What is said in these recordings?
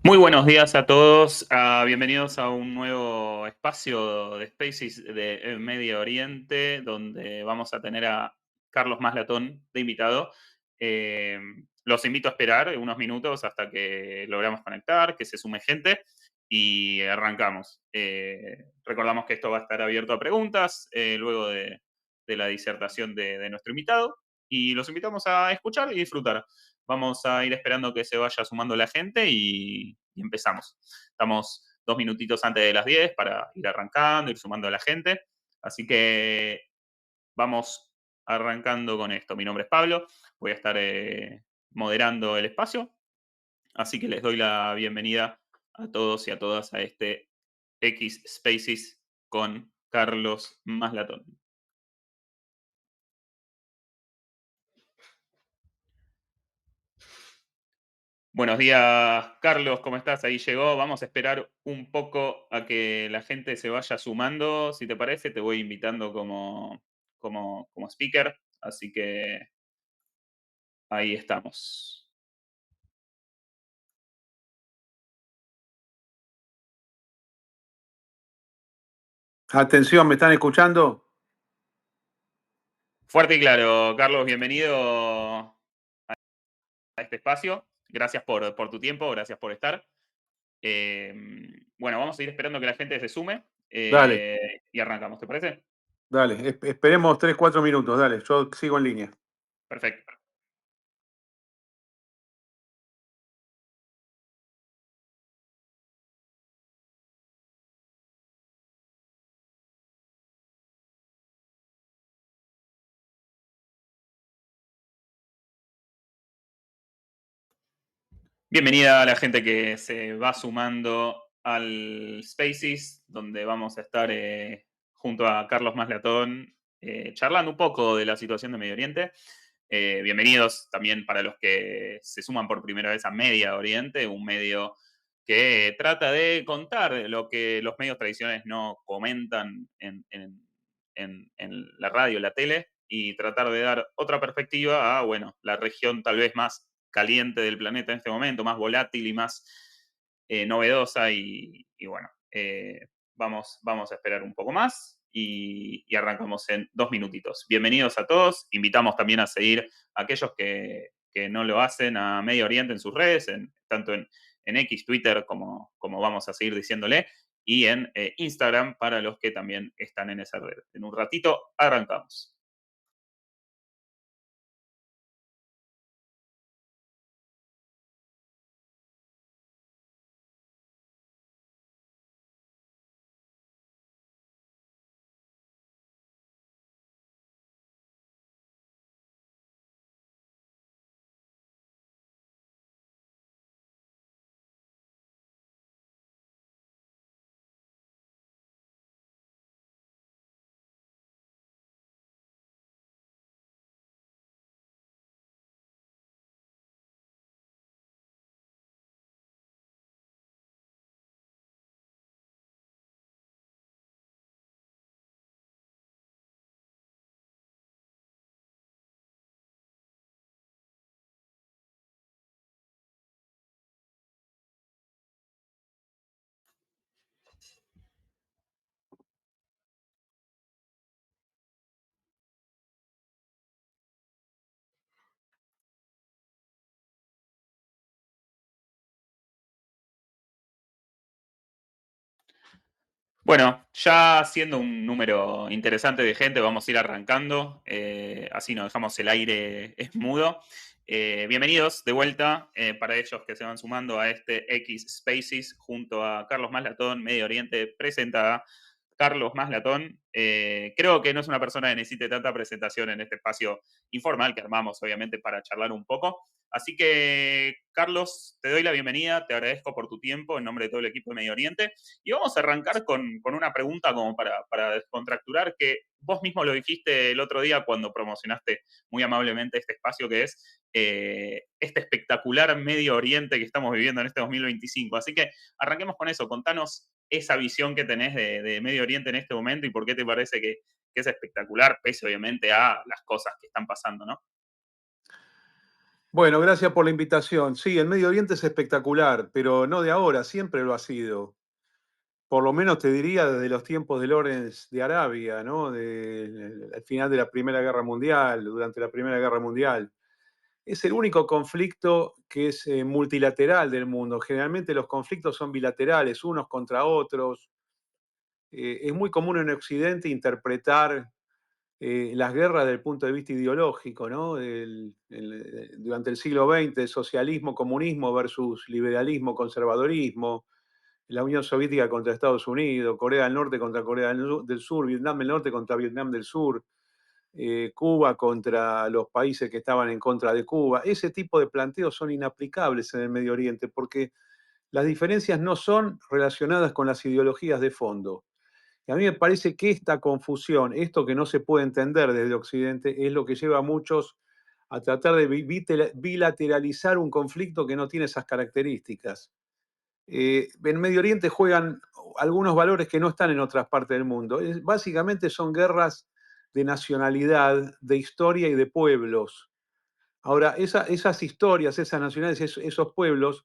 Muy buenos días a todos, bienvenidos a un nuevo espacio de Spaces de Medio Oriente, donde vamos a tener a Carlos Maslatón de invitado. Eh, los invito a esperar unos minutos hasta que logramos conectar, que se sume gente y arrancamos. Recordamos que esto va a estar abierto a preguntas luego de la disertación de nuestro invitado y los invitamos a escuchar y disfrutar. Vamos a ir esperando que se vaya sumando la gente y empezamos. Estamos 2 minutitos antes de las 10 para ir arrancando, ir sumando a la gente. Así que vamos arrancando con esto. Mi nombre es Pablo, voy a estar moderando el espacio, así que les doy la bienvenida a todos y a todas a este X Spaces con Carlos Maslatón. Buenos días, Carlos, ¿cómo estás? Ahí llegó. Vamos a esperar un poco a que la gente se vaya sumando. Si te parece, te voy invitando como speaker. Así que ahí estamos. Atención, ¿me están escuchando? Fuerte y claro, Carlos, bienvenido a este espacio. Gracias por tu tiempo, gracias por estar. Eh, bueno, vamos a ir esperando que la gente se sume Dale, y arrancamos, ¿te parece? dale. Esperemos 3, 4 minutos. Dale, yo sigo en línea. Perfecto. Bienvenida a la gente que se va sumando al Spaces, donde vamos a estar junto a Carlos Maslatón, charlando un poco de la situación de Medio Oriente. Bienvenidos también para los que se suman por primera vez a Media Oriente, un medio que trata de contar lo que los medios tradicionales no comentan en la radio, la tele, y tratar de dar otra perspectiva a, bueno, la región tal vez más caliente del planeta en este momento, más volátil y más novedosa. Y bueno, vamos a esperar un poco más y arrancamos en 2 minutitos. Bienvenidos a todos. Invitamos también a seguir a aquellos que no lo hacen a Medio Oriente en sus redes, tanto en X, Twitter, como vamos a seguir diciéndole, y en Instagram para los que también están en esa red. En un ratito arrancamos. Bueno, ya siendo un número interesante de gente, vamos a ir arrancando, así no dejamos el aire es mudo. Bienvenidos de vuelta para ellos que se van sumando a este X Spaces junto a Carlos Maslatón, Medio Oriente presenta a Carlos Maslatón. Creo que no es una persona que necesite tanta presentación en este espacio informal que armamos, obviamente, para charlar un poco. Así que, Carlos, te doy la bienvenida, te agradezco por tu tiempo en nombre de todo el equipo de Medio Oriente. Y vamos a arrancar con una pregunta como para descontracturar, que vos mismo lo dijiste el otro día cuando promocionaste muy amablemente este espacio, que es este espectacular Medio Oriente que estamos viviendo en este 2025. Así que arranquemos con eso, contanos esa visión que tenés de Medio Oriente en este momento y por qué te parece que es espectacular, pese obviamente a las cosas que están pasando, ¿no? Bueno, gracias por la invitación. Sí, el Medio Oriente es espectacular, pero no de ahora, siempre lo ha sido. Por lo menos te diría desde los tiempos de Lawrence de Arabia, ¿no? Al final de la Primera Guerra Mundial, durante la Primera Guerra Mundial. Es el único conflicto que es multilateral del mundo. Generalmente los conflictos son bilaterales, unos contra otros. Es muy común en Occidente interpretar las guerras desde el punto de vista ideológico, ¿no? Durante el siglo XX, el socialismo, comunismo versus liberalismo, conservadorismo, la Unión Soviética contra Estados Unidos, Corea del Norte contra Corea del Sur, Vietnam del Norte contra Vietnam del Sur, Cuba contra los países que estaban en contra de Cuba. Ese tipo de planteos son inaplicables en el Medio Oriente porque las diferencias no son relacionadas con las ideologías de fondo. Y a mí me parece que esta confusión, esto que no se puede entender desde Occidente, es lo que lleva a muchos a tratar de bilateralizar un conflicto que no tiene esas características. En Medio Oriente juegan algunos valores que no están en otras partes del mundo. Básicamente son guerras de nacionalidad, de historia y de pueblos. Ahora, esas historias, esas nacionalidades, esos pueblos,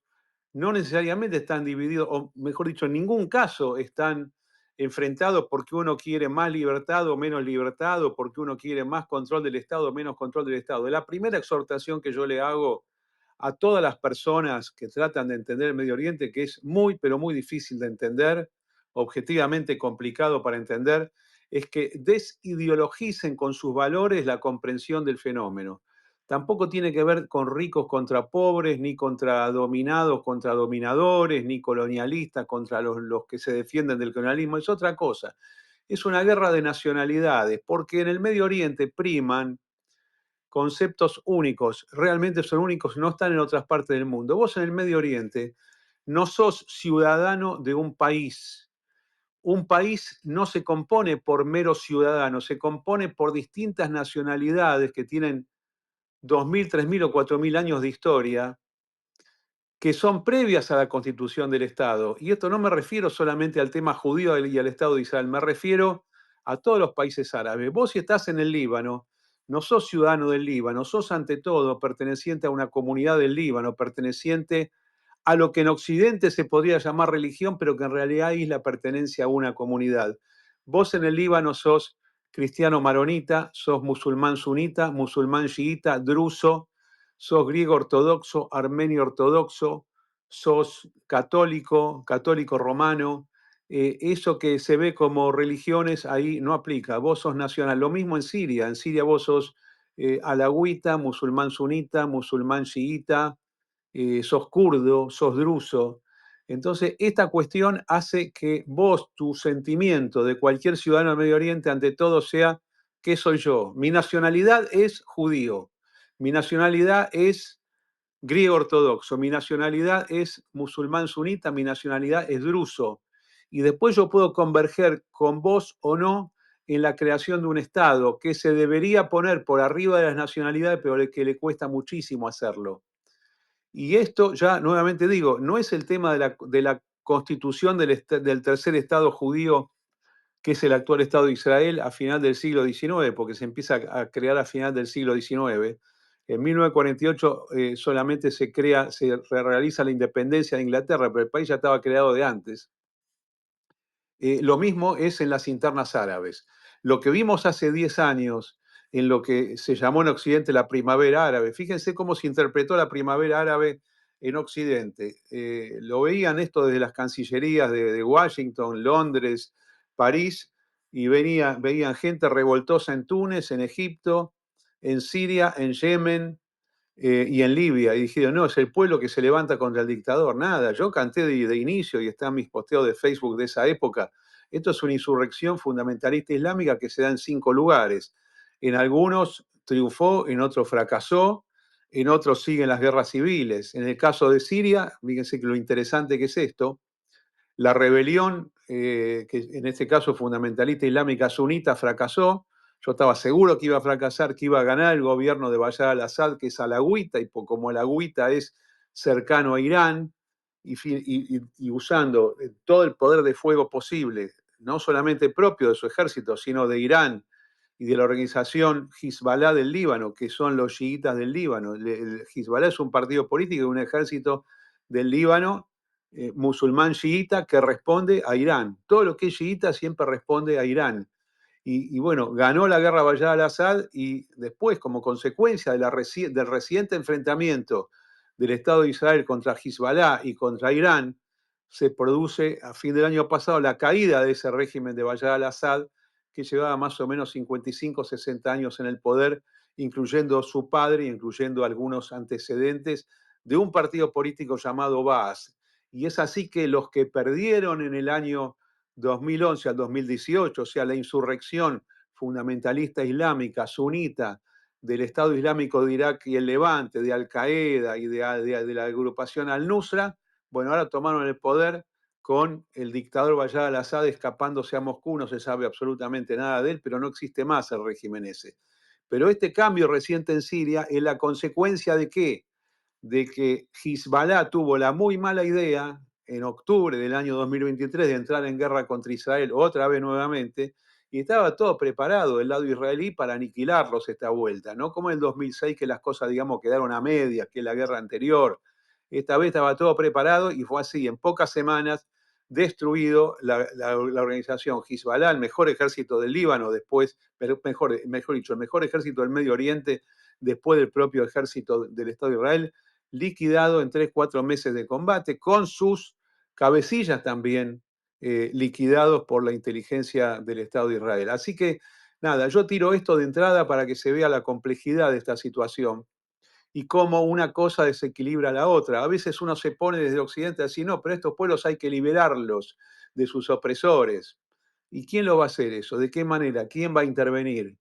no necesariamente están divididos, o mejor dicho, en ningún caso están enfrentados porque uno quiere más libertad o menos libertad, o porque uno quiere más control del Estado o menos control del Estado. La primera exhortación que yo le hago a todas las personas que tratan de entender el Medio Oriente, que es muy, pero muy difícil de entender, objetivamente complicado para entender, es que desideologicen con sus valores la comprensión del fenómeno. Tampoco tiene que ver con ricos contra pobres, ni contra dominados contra dominadores, ni colonialistas contra los que se defienden del colonialismo. Es otra cosa. Es una guerra de nacionalidades, porque en el Medio Oriente priman conceptos únicos, realmente son únicos, no están en otras partes del mundo. Vos en el Medio Oriente no sos ciudadano de un país. Un país no se compone por meros ciudadanos, se compone por distintas nacionalidades que tienen 2.000, 3.000 o 4.000 años de historia, que son previas a la constitución del Estado. Y esto no me refiero solamente al tema judío y al Estado de Israel, me refiero a todos los países árabes. Vos si estás en el Líbano, no sos ciudadano del Líbano, sos ante todo perteneciente a una comunidad del Líbano, perteneciente a lo que en Occidente se podría llamar religión, pero que en realidad es la pertenencia a una comunidad. Vos en el Líbano sos cristiano maronita, sos musulmán sunita, musulmán chiita, druso, sos griego ortodoxo, armenio ortodoxo, sos católico, católico romano. Eso que se ve como religiones ahí no aplica. Vos sos nacional. Lo mismo en Siria. En Siria vos sos alawita, musulmán sunita, musulmán chiita, sos kurdo, sos druso. Entonces, esta cuestión hace que vos, tu sentimiento de cualquier ciudadano del Medio Oriente, ante todo sea, ¿qué soy yo? Mi nacionalidad es judío, mi nacionalidad es griego ortodoxo, mi nacionalidad es musulmán sunita, mi nacionalidad es druso. Y después yo puedo converger con vos o no en la creación de un Estado que se debería poner por arriba de las nacionalidades, pero que le cuesta muchísimo hacerlo. Y esto ya, nuevamente digo, no es el tema de la constitución del tercer Estado judío, que es el actual Estado de Israel a final del siglo XIX, porque se empieza a crear a final del siglo XIX. En 1948 solamente se realiza la independencia de Inglaterra, pero el país ya estaba creado de antes. Lo mismo es en las internas árabes. Lo que vimos hace 10 años en lo que se llamó en Occidente la primavera árabe, fíjense cómo se interpretó la primavera árabe en Occidente. Lo veían esto desde las cancillerías de Washington, Londres, París, y veían gente revoltosa en Túnez, en Egipto, en Siria, en Yemen, y en Libia, y dijeron, no, es el pueblo que se levanta contra el dictador. Nada, yo canté de inicio y están mis posteos de Facebook de esa época. Esto es una insurrección fundamentalista islámica que se da en 5 lugares. En algunos triunfó, en otros fracasó, en otros siguen las guerras civiles. En el caso de Siria, fíjense que lo interesante que es esto, la rebelión, que en este caso fundamentalista islámica sunita, fracasó. Yo estaba seguro que iba a fracasar, que iba a ganar el gobierno de Bashar al-Assad, que es alagüita, y como alagüita es cercano a Irán, y usando todo el poder de fuego posible, no solamente propio de su ejército, sino de Irán y de la organización Hezbollah del Líbano, que son los chiitas del Líbano. El Hezbollah es un partido político, un ejército del Líbano musulmán chiita que responde a Irán. Todo lo que es chiita siempre responde a Irán. Y bueno, ganó la guerra Bashar al-Assad y después, como consecuencia de del reciente enfrentamiento del Estado de Israel contra Hezbollah y contra Irán, se produce a fin del año pasado la caída de ese régimen de Bashar al-Assad, que llevaba más o menos 55, 60 años en el poder, incluyendo su padre, incluyendo algunos antecedentes de un partido político llamado Baas. Y es así que los que perdieron en el año 2011 al 2018, o sea, la insurrección fundamentalista islámica, sunita, del Estado Islámico de Irak y el Levante, de Al-Qaeda y de la agrupación Al-Nusra, bueno, ahora tomaron el poder con el dictador Bashar al-Assad escapándose a Moscú, no se sabe absolutamente nada de él, pero no existe más el régimen ese. Pero este cambio reciente en Siria es la consecuencia de ¿qué? De que Hezbollah tuvo la muy mala idea en octubre del año 2023 de entrar en guerra contra Israel otra vez nuevamente, y estaba todo preparado del lado israelí para aniquilarlos esta vuelta, no como en el 2006 que las cosas, digamos, quedaron a medias, que la guerra anterior. Esta vez estaba todo preparado y fue así, en pocas semanas, destruido la organización Hezbollah, el mejor ejército del Líbano después, pero mejor dicho, el mejor ejército del Medio Oriente después del propio ejército del Estado de Israel, liquidado en 3, 4 meses de combate, con sus cabecillas también liquidados por la inteligencia del Estado de Israel. Así que, nada, yo tiro esto de entrada para que se vea la complejidad de esta situación y cómo una cosa desequilibra a la otra. A veces uno se pone desde Occidente así, no, pero estos pueblos hay que liberarlos de sus opresores. ¿Y quién lo va a hacer eso? ¿De qué manera? ¿Quién va a intervenir?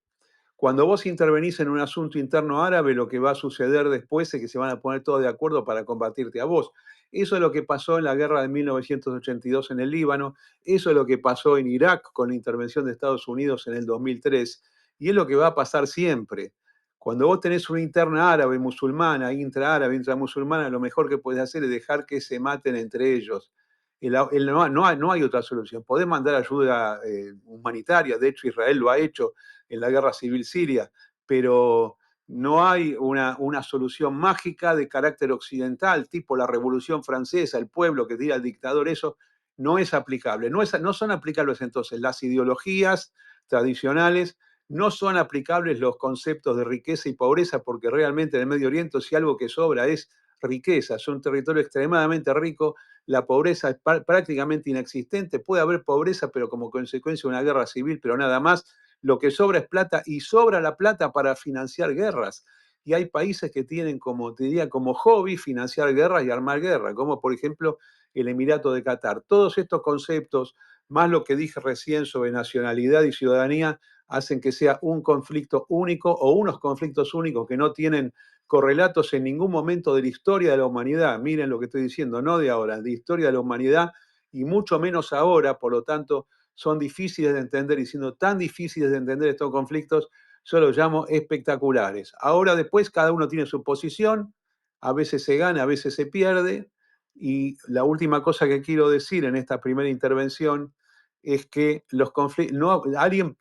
Cuando vos intervenís en un asunto interno árabe, lo que va a suceder después es que se van a poner todos de acuerdo para combatirte a vos. Eso es lo que pasó en la guerra de 1982 en el Líbano, eso es lo que pasó en Irak con la intervención de Estados Unidos en el 2003, y es lo que va a pasar siempre. Cuando vos tenés una interna árabe, musulmana, intraárabe, intramusulmana, lo mejor que puedes hacer es dejar que se maten entre ellos. No hay otra solución. Podés mandar ayuda humanitaria, de hecho Israel lo ha hecho en la guerra civil siria, pero no hay una solución mágica de carácter occidental, tipo la Revolución Francesa, el pueblo que tira al dictador, eso no es aplicable. No son aplicables entonces las ideologías tradicionales, no son aplicables los conceptos de riqueza y pobreza, porque realmente en el Medio Oriente si algo que sobra es riqueza, es un territorio extremadamente rico, la pobreza es prácticamente inexistente, puede haber pobreza, pero como consecuencia de una guerra civil, pero nada más, lo que sobra es plata y sobra la plata para financiar guerras. Y hay países que tienen como, te diría, como hobby financiar guerras y armar guerra, como por ejemplo el Emirato de Qatar. Todos estos conceptos, más lo que dije recién sobre nacionalidad y ciudadanía, hacen que sea un conflicto único o unos conflictos únicos que no tienen correlatos en ningún momento de la historia de la humanidad. Miren lo que estoy diciendo, no de ahora, de historia de la humanidad y mucho menos ahora, por lo tanto, son difíciles de entender y siendo tan difíciles de entender estos conflictos, yo los llamo espectaculares. Ahora después cada uno tiene su posición, a veces se gana, a veces se pierde, y la última cosa que quiero decir en esta primera intervención es que los conflictos, no, alguien,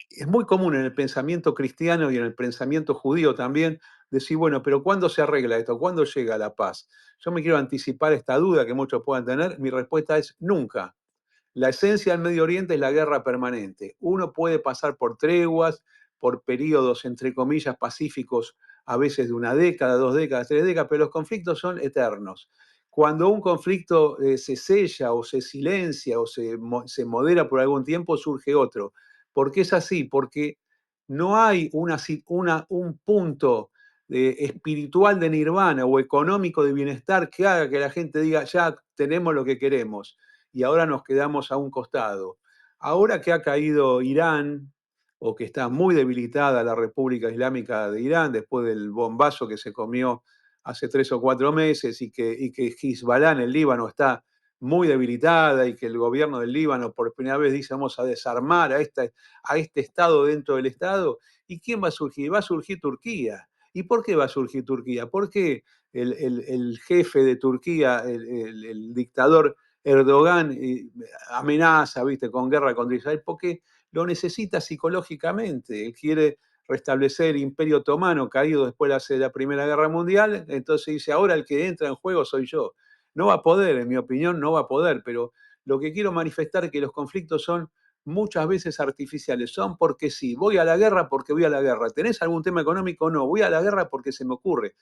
es muy común en el pensamiento cristiano y en el pensamiento judío también decir, bueno, pero ¿cuándo se arregla esto? ¿Cuándo llega la paz? Yo me quiero anticipar esta duda que muchos puedan tener. Mi respuesta es nunca. La esencia del Medio Oriente es la guerra permanente. Uno puede pasar por treguas, por periodos, entre comillas, pacíficos, a veces de una década, 2 décadas, 3 décadas, pero los conflictos son eternos. Cuando un conflicto se sella o se silencia o se modera por algún tiempo, surge otro. ¿Por qué es así? Porque no hay un punto espiritual de nirvana o económico de bienestar que haga que la gente diga, ya tenemos lo que queremos y ahora nos quedamos a un costado. Ahora que ha caído Irán, o que está muy debilitada la República Islámica de Irán, después del bombazo que se comió hace 3 o 4 meses, y que Hezbollah en el Líbano está muy debilitada, y que el gobierno del Líbano por primera vez dice vamos a desarmar a este Estado dentro del Estado, ¿y quién va a surgir? Va a surgir Turquía. ¿Y por qué va a surgir Turquía? Porque el jefe de Turquía, el dictador Erdogan amenaza, ¿viste?, con guerra contra Israel, porque lo necesita psicológicamente. Él quiere restablecer el Imperio Otomano caído después de la Primera Guerra Mundial, entonces dice, ahora el que entra en juego soy yo. No va a poder, en mi opinión, no va a poder, pero lo que quiero manifestar es que los conflictos son muchas veces artificiales, son porque sí, voy a la guerra porque voy a la guerra. ¿Tenés algún tema económico? No, voy a la guerra porque se me ocurre.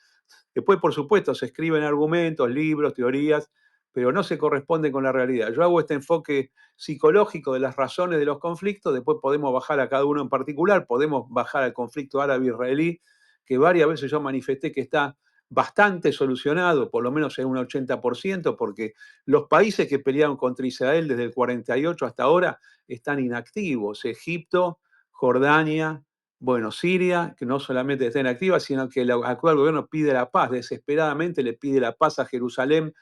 Después, por supuesto, se escriben argumentos, libros, teorías, pero no se corresponden con la realidad. Yo hago este enfoque psicológico de las razones de los conflictos, después podemos bajar a cada uno en particular, podemos bajar al conflicto árabe-israelí, que varias veces yo manifesté que está bastante solucionado, por lo menos en un 80%, porque los países que pelearon contra Israel desde el 48 hasta ahora están inactivos. Egipto, Jordania, bueno, Siria, que no solamente está inactiva, sino que el actual gobierno pide la paz, desesperadamente le pide la paz a Jerusalén.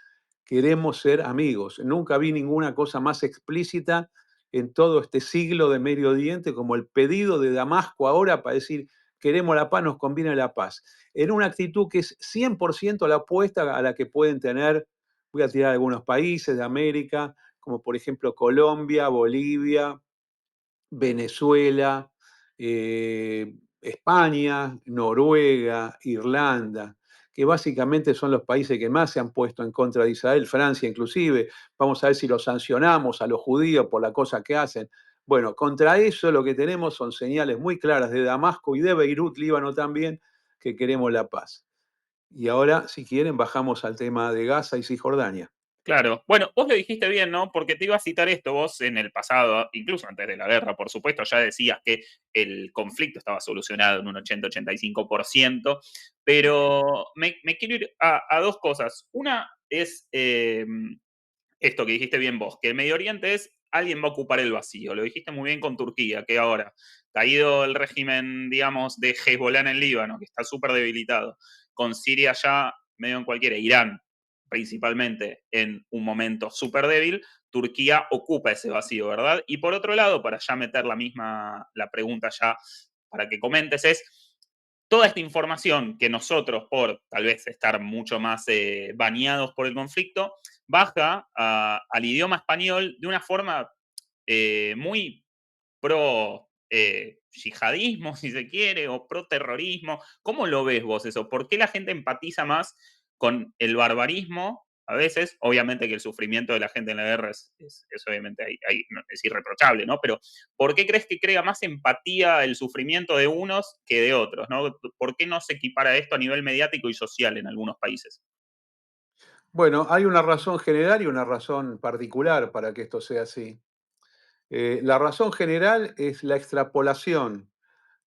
Queremos ser amigos. Nunca vi ninguna cosa más explícita en todo este siglo de Medio Oriente como el pedido de Damasco ahora para decir, queremos la paz, nos conviene la paz. En una actitud que es 100% la opuesta a la que pueden tener, voy a tirar algunos países de América, como por ejemplo Colombia, Bolivia, Venezuela, España, Noruega, Irlanda, que básicamente son los países que más se han puesto en contra de Israel, Francia inclusive. Vamos a ver si los sancionamos a los judíos por la cosa que hacen. Bueno, contra eso lo que tenemos son señales muy claras de Damasco y de Beirut, Líbano también, que queremos la paz. Y ahora, si quieren, bajamos al tema de Gaza y Cisjordania. Claro. Bueno, vos lo dijiste bien, ¿no? Porque te iba a citar esto, vos en el pasado, incluso antes de la guerra, por supuesto, ya decías que el conflicto estaba solucionado en un 80-85%, pero me quiero ir a dos cosas. Una es esto que dijiste bien vos, que el Medio Oriente es alguien va a ocupar el vacío. Lo dijiste muy bien con Turquía, que ahora, caído el régimen, digamos, de Hezbollah en el Líbano, que está súper debilitado, con Siria ya medio en cualquiera, Irán principalmente en un momento súper débil, Turquía ocupa ese vacío, ¿verdad? Y por otro lado, para ya meter la pregunta ya para que comentes, es toda esta información que nosotros, por tal vez estar mucho más bañados por el conflicto, baja al idioma español de una forma muy pro yihadismo, si se quiere, o pro terrorismo. ¿Cómo lo ves vos eso? ¿Por qué la gente empatiza más con el barbarismo? A veces, obviamente que el sufrimiento de la gente en la guerra es obviamente no, es irreprochable, ¿no? Pero ¿por qué crees que crea más empatía el sufrimiento de unos que de otros, ¿no? ¿Por qué no se equipara esto a nivel mediático y social en algunos países? Bueno, hay una razón general y una razón particular para que esto sea así. La razón general es la extrapolación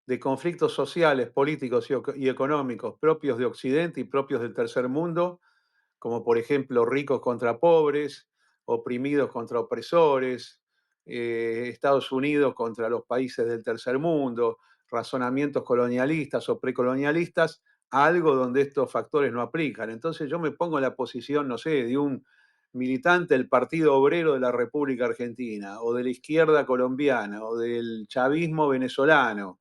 de conflictos sociales, políticos y económicos propios de Occidente y propios del tercer mundo, como por ejemplo ricos contra pobres, oprimidos contra opresores, Estados Unidos contra los países del tercer mundo, razonamientos colonialistas o precolonialistas, a algo donde estos factores no aplican. Entonces yo me pongo en la posición, no sé, de un militante del Partido Obrero de la República Argentina, o de la izquierda colombiana, o del chavismo venezolano,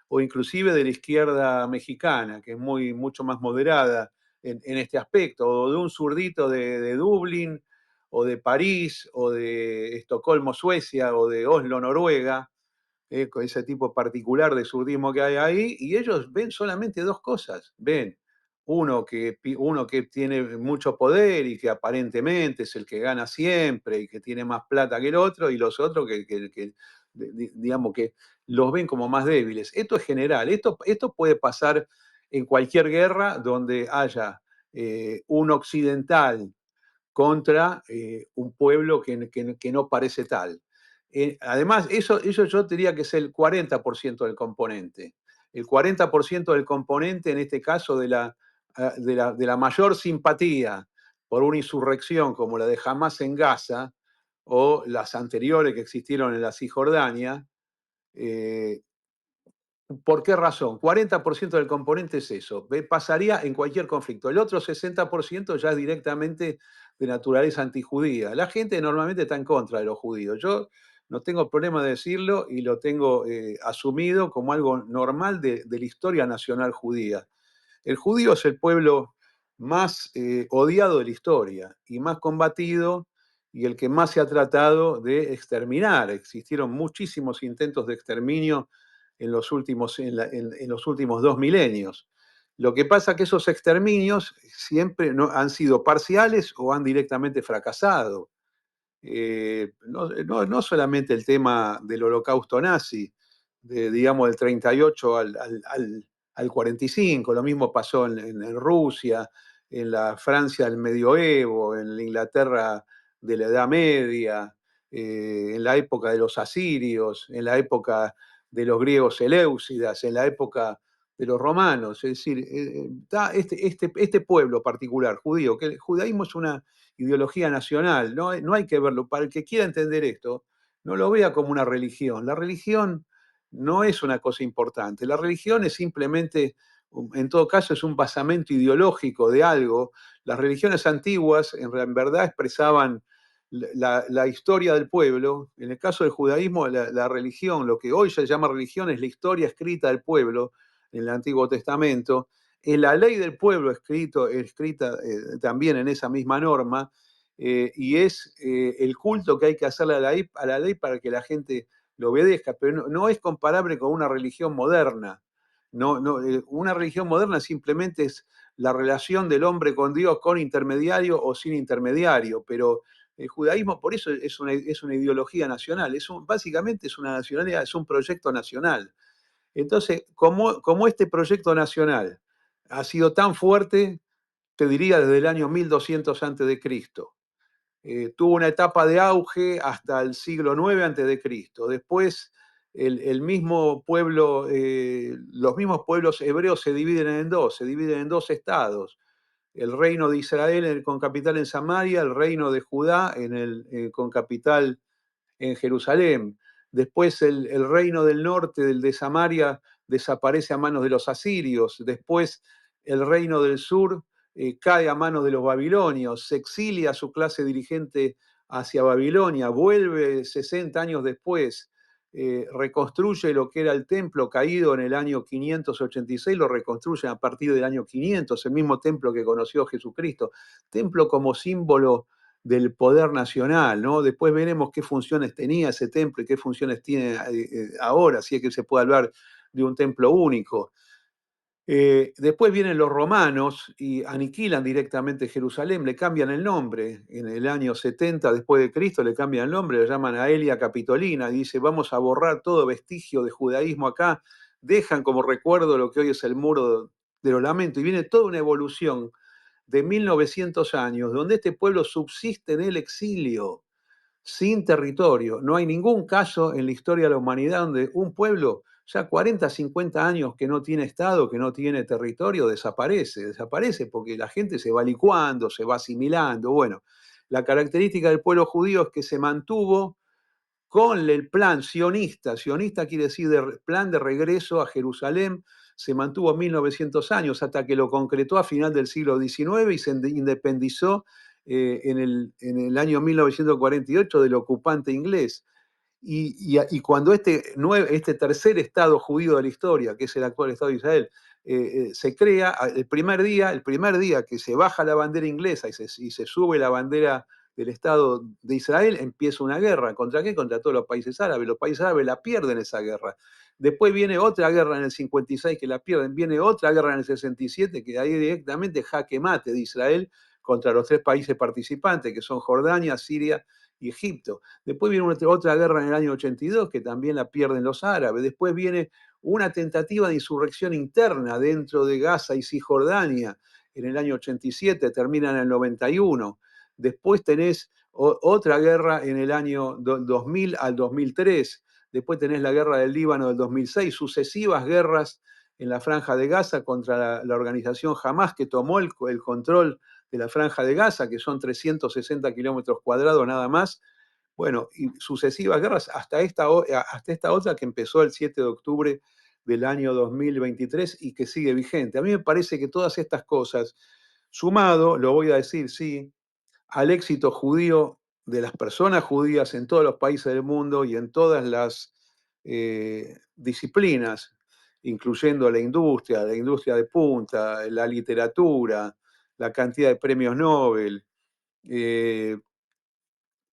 o inclusive de la izquierda mexicana, que es mucho más moderada en este aspecto, o de un zurdito de Dublín, o de París, o de Estocolmo, Suecia, o de Oslo, Noruega, con ese tipo particular de surdismo que hay ahí, y ellos ven solamente dos cosas. Ven uno que tiene mucho poder y que aparentemente es el que gana siempre y que tiene más plata que el otro, y los otros digamos que los ven como más débiles. Esto es general, esto puede pasar en cualquier guerra donde haya un occidental contra un pueblo que no parece tal. Además, eso yo diría que es el 40% del componente. El 40% del componente, en este caso, de la mayor simpatía por una insurrección como la de Hamas en Gaza o las anteriores que existieron en la Cisjordania, eh, ¿por qué razón? 40% del componente es eso. Pasaría en cualquier conflicto. El otro 60% ya es directamente de naturaleza antijudía. La gente normalmente está en contra de los judíos. Yo no tengo problema de decirlo y lo tengo asumido como algo normal de la historia nacional judía. El judío es el pueblo más odiado de la historia y más combatido y el que más se ha tratado de exterminar. Existieron muchísimos intentos de exterminio en los últimos, en los últimos 2 milenios. Lo que pasa es que esos exterminios siempre no, han sido parciales o han directamente fracasado. No solamente el tema del holocausto nazi, digamos, del 38 al 45, lo mismo pasó en Rusia, en la Francia del medioevo, en la Inglaterra de la Edad Media, en la época de los asirios, en la época de los griegos eleusidas, en la época de los romanos. Es decir, este pueblo particular, judío, que el judaísmo es una ideología nacional, no hay que verlo. Para el que quiera entender esto, no lo vea como una religión. La religión no es una cosa importante. La religión es simplemente, en todo caso, es un basamento ideológico de algo. Las religiones antiguas en verdad expresaban la historia del pueblo. En el caso del judaísmo, la religión, lo que hoy se llama religión, es la historia escrita del pueblo en el Antiguo Testamento. Es la ley del pueblo escrita también en esa misma norma, y es el culto que hay que hacerle a la ley para que la gente lo obedezca, pero no es comparable con una religión moderna. Una religión moderna simplemente es la relación del hombre con Dios con intermediario o sin intermediario, pero el judaísmo por eso es una ideología nacional, básicamente es una nacionalidad, es un proyecto nacional. Entonces, como este proyecto nacional ha sido tan fuerte, te diría desde el año 1200 antes de Cristo. Tuvo una etapa de auge hasta el siglo IX antes de Cristo. Después, el mismo pueblo, los mismos pueblos hebreos se dividen en dos estados. El reino de Israel con capital en Samaria, el reino de Judá con capital en Jerusalén. Después el reino del norte, del de Samaria, desaparece a manos de los asirios. Después el reino del sur cae a manos de los babilonios. Se exilia a su clase dirigente hacia Babilonia. Vuelve 60 años después. Reconstruye lo que era el templo caído en el año 586, lo reconstruyen a partir del año 500, el mismo templo que conoció Jesucristo. Templo como símbolo del poder nacional, ¿no? Después veremos qué funciones tenía ese templo y qué funciones tiene ahora, si es que se puede hablar de un templo único. Después vienen los romanos y aniquilan directamente Jerusalén, le cambian el nombre. En el año 70 después de Cristo le cambian el nombre, le llaman a Aelia Capitolina, y dice, vamos a borrar todo vestigio de judaísmo acá, dejan como recuerdo lo que hoy es el muro de los lamentos, y viene toda una evolución de 1900 años, donde este pueblo subsiste en el exilio, sin territorio. No hay ningún caso en la historia de la humanidad donde un pueblo, ya 40, 50 años que no tiene Estado, que no tiene territorio, desaparece porque la gente se va licuando, se va asimilando. Bueno, la característica del pueblo judío es que se mantuvo con el plan sionista quiere decir plan de regreso a Jerusalén, se mantuvo 1900 años hasta que lo concretó a final del siglo XIX y se independizó en el año 1948 del ocupante inglés. Y cuando este tercer Estado judío de la historia, que es el actual Estado de Israel, se crea, el primer día que se baja la bandera inglesa y se sube la bandera del Estado de Israel, empieza una guerra. ¿Contra qué? Contra todos los países árabes. Los países árabes la pierden esa guerra. Después viene otra guerra en el 56 que la pierden, viene otra guerra en el 67 que ahí directamente jaque mate de Israel contra los tres países participantes, que son Jordania, Siria y Egipto. Después viene otra guerra en el año 82 que también la pierden los árabes. Después viene una tentativa de insurrección interna dentro de Gaza y Cisjordania en el año 87, termina en el 91. Después tenés otra guerra en el año 2000 al 2003. Después tenés la guerra del Líbano del 2006, sucesivas guerras en la Franja de Gaza contra la organización Hamas, que tomó el control de la Franja de Gaza, que son 360 kilómetros cuadrados nada más. Bueno, y sucesivas guerras hasta esta otra que empezó el 7 de octubre del año 2023 y que sigue vigente. A mí me parece que todas estas cosas, sumado, lo voy a decir, sí, al éxito judío de las personas judías en todos los países del mundo y en todas las disciplinas, incluyendo la industria de punta, la literatura, la cantidad de premios Nobel, eh,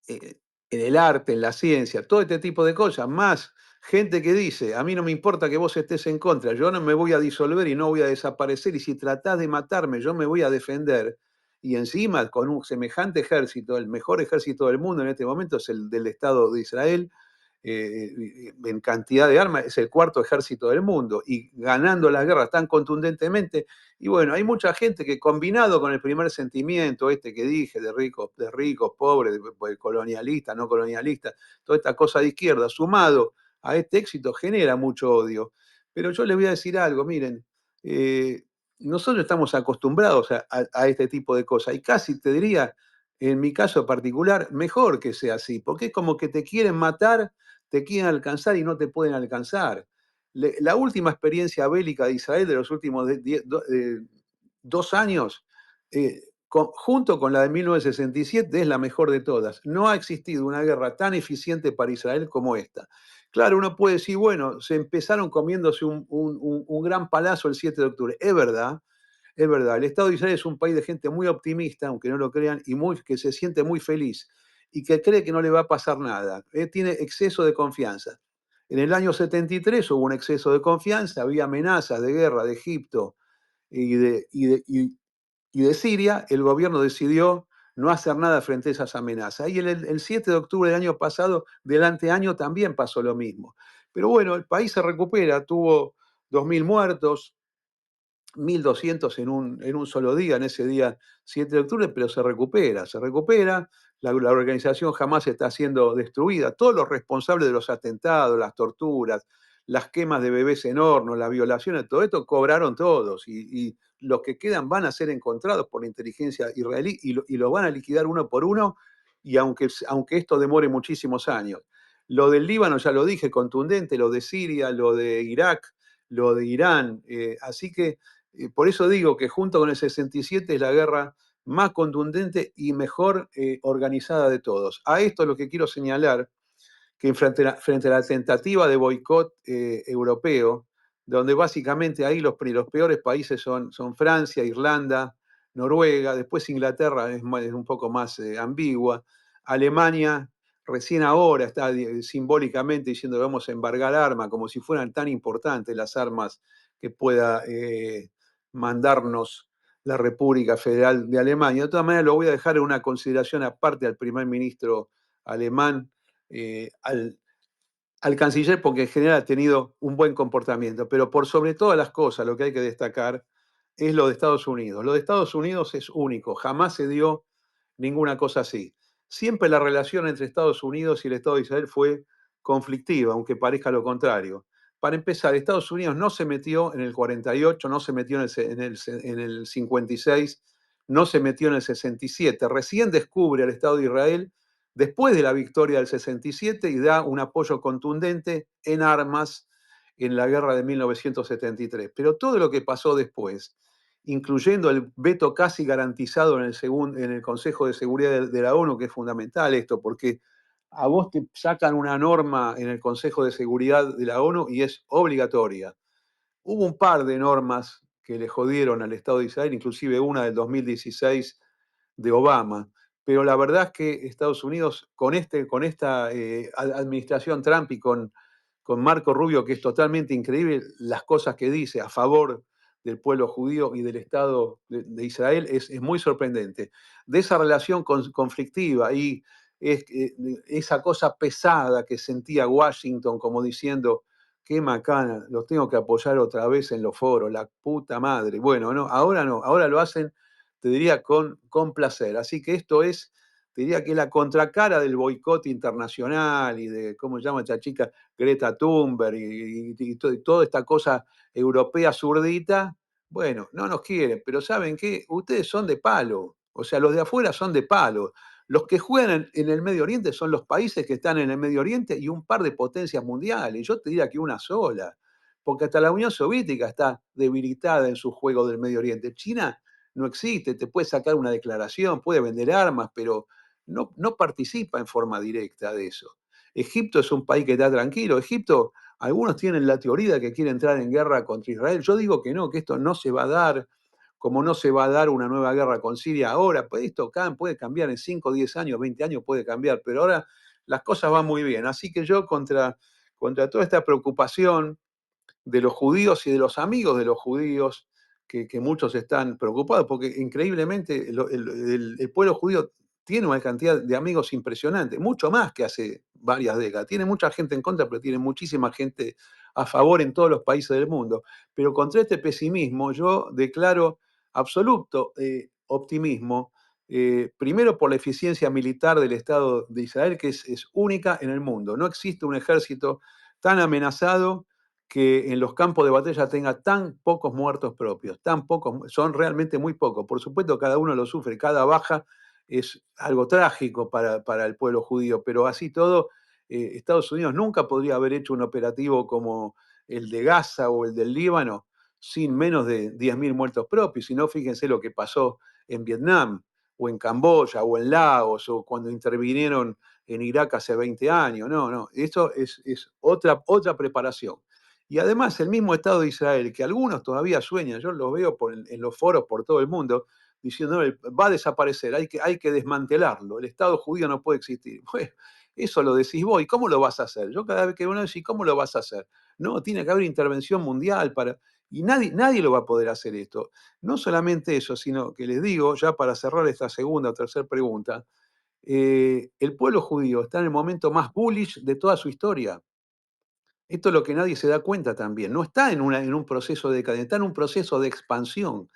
eh, en el arte, en la ciencia, todo este tipo de cosas, más gente que dice, a mí no me importa que vos estés en contra, yo no me voy a disolver y no voy a desaparecer, y si tratás de matarme, yo me voy a defender, y encima con un semejante ejército, el mejor ejército del mundo en este momento es el del Estado de Israel, en cantidad de armas, es el cuarto ejército del mundo, y ganando las guerras tan contundentemente. Y bueno, hay mucha gente que combinado con el primer sentimiento, este que dije, de ricos, pobres, de colonialista, no colonialista, toda esta cosa de izquierda, sumado a este éxito, genera mucho odio. Pero yo les voy a decir algo, miren, nosotros estamos acostumbrados a este tipo de cosas, y casi te diría, en mi caso particular, mejor que sea así, porque es como que te quieren matar, te quieren alcanzar y no te pueden alcanzar. La última experiencia bélica de Israel de los últimos 2 años, junto con la de 1967, es la mejor de todas. No ha existido una guerra tan eficiente para Israel como esta. Claro, uno puede decir, bueno, se empezaron comiéndose un gran palazo el 7 de octubre. Es verdad, es verdad. El Estado de Israel es un país de gente muy optimista, aunque no lo crean, y que se siente muy feliz y que cree que no le va a pasar nada. Tiene exceso de confianza. En el año 73 hubo un exceso de confianza, había amenazas de guerra de Egipto y de Siria. El gobierno decidió no hacer nada frente a esas amenazas. Y el 7 de octubre del año pasado, del anteaño, también pasó lo mismo. Pero bueno, el país se recupera, tuvo 2.000 muertos, 1.200 en un solo día, en ese día 7 de octubre, pero se recupera, la organización jamás está siendo destruida. Todos los responsables de los atentados, las torturas, las quemas de bebés en horno, las violaciones, todo esto cobraron todos, y los que quedan van a ser encontrados por la inteligencia israelí, y lo van a liquidar uno por uno, y aunque esto demore muchísimos años. Lo del Líbano ya lo dije, contundente, lo de Siria, lo de Irak, lo de Irán, así que por eso digo que junto con el 67 es la guerra más contundente y mejor organizada de todos. A esto lo que quiero señalar, que frente a la tentativa de boicot europeo, donde básicamente ahí los peores países son Francia, Irlanda, Noruega, después Inglaterra es un poco más ambigua, Alemania recién ahora está simbólicamente diciendo que vamos a embargar armas, como si fueran tan importantes las armas que pueda mandarnos la República Federal de Alemania. De todas maneras, lo voy a dejar en una consideración aparte al primer ministro alemán, al canciller, porque en general ha tenido un buen comportamiento, pero por sobre todas las cosas lo que hay que destacar es lo de Estados Unidos. Lo de Estados Unidos es único, jamás se dio ninguna cosa así. Siempre la relación entre Estados Unidos y el Estado de Israel fue conflictiva, aunque parezca lo contrario. Para empezar, Estados Unidos no se metió en el 48, no se metió en el 56, no se metió en el 67. Recién descubre al Estado de Israel después de la victoria del 67 y da un apoyo contundente en armas en la guerra de 1973. Pero todo lo que pasó después, incluyendo el veto casi garantizado en el Consejo de Seguridad de la ONU, que es fundamental esto, porque a vos te sacan una norma en el Consejo de Seguridad de la ONU y es obligatoria. Hubo un par de normas que le jodieron al Estado de Israel, inclusive una del 2016 de Obama, pero la verdad es que Estados Unidos, con esta administración Trump y con Marco Rubio, que es totalmente increíble, las cosas que dice a favor del pueblo judío y del Estado de Israel es muy sorprendente. De esa relación conflictiva y esa cosa pesada que sentía Washington, como diciendo, qué macana, los tengo que apoyar otra vez en los foros, la puta madre. Bueno, no, ahora lo hacen, te diría, con placer. Así que esto es, te diría que la contracara del boicot internacional y de, ¿cómo se llama esta chica? Greta Thunberg y toda esta cosa europea zurdita. Bueno, no nos quieren, pero ¿saben qué? Ustedes son de palo. O sea, los de afuera son de palo. Los que juegan en el Medio Oriente son los países que están en el Medio Oriente y un par de potencias mundiales. Yo te diría que una sola, porque hasta la Unión Soviética está debilitada en su juego del Medio Oriente. China no existe, te puede sacar una declaración, puede vender armas, pero no participa en forma directa de eso. Egipto es un país que está tranquilo. Egipto, algunos tienen la teoría de que quiere entrar en guerra contra Israel. Yo digo que no, que esto no se va a dar como no se va a dar una nueva guerra con Siria ahora, pues esto puede cambiar en 5, 10 años, 20 años puede cambiar, pero ahora las cosas van muy bien. Así que yo contra toda esta preocupación de los judíos y de los amigos de los judíos, que muchos están preocupados, porque increíblemente el pueblo judío tiene una cantidad de amigos impresionante, mucho más que hace varias décadas. Tiene mucha gente en contra, pero tiene muchísima gente a favor en todos los países del mundo. Pero contra este pesimismo yo declaro absoluto optimismo, primero por la eficiencia militar del Estado de Israel, que es única en el mundo. No existe un ejército tan amenazado que en los campos de batalla tenga tan pocos muertos propios, tan pocos, son realmente muy pocos. Por supuesto, cada uno lo sufre, cada baja es algo trágico para el pueblo judío, pero así todo, Estados Unidos nunca podría haber hecho un operativo como el de Gaza o el del Líbano sin menos de 10.000 muertos propios. Si no, fíjense lo que pasó en Vietnam, o en Camboya, o en Laos, o cuando intervinieron en Irak hace 20 años. No, no, eso es otra preparación. Y además el mismo Estado de Israel, que algunos todavía sueñan, yo los veo en los foros por todo el mundo, diciendo, "No, va a desaparecer, hay que desmantelarlo, el Estado judío no puede existir". Bueno, eso lo decís vos, ¿y cómo lo vas a hacer? Yo cada vez que uno dice, ¿cómo lo vas a hacer? No, tiene que haber intervención mundial para... Y nadie lo va a poder hacer esto. No solamente eso, sino que les digo, ya para cerrar esta segunda o tercera pregunta, el pueblo judío está en el momento más bullish de toda su historia. Esto es lo que nadie se da cuenta también. No está en un proceso de decadencia, está en un proceso de expansión.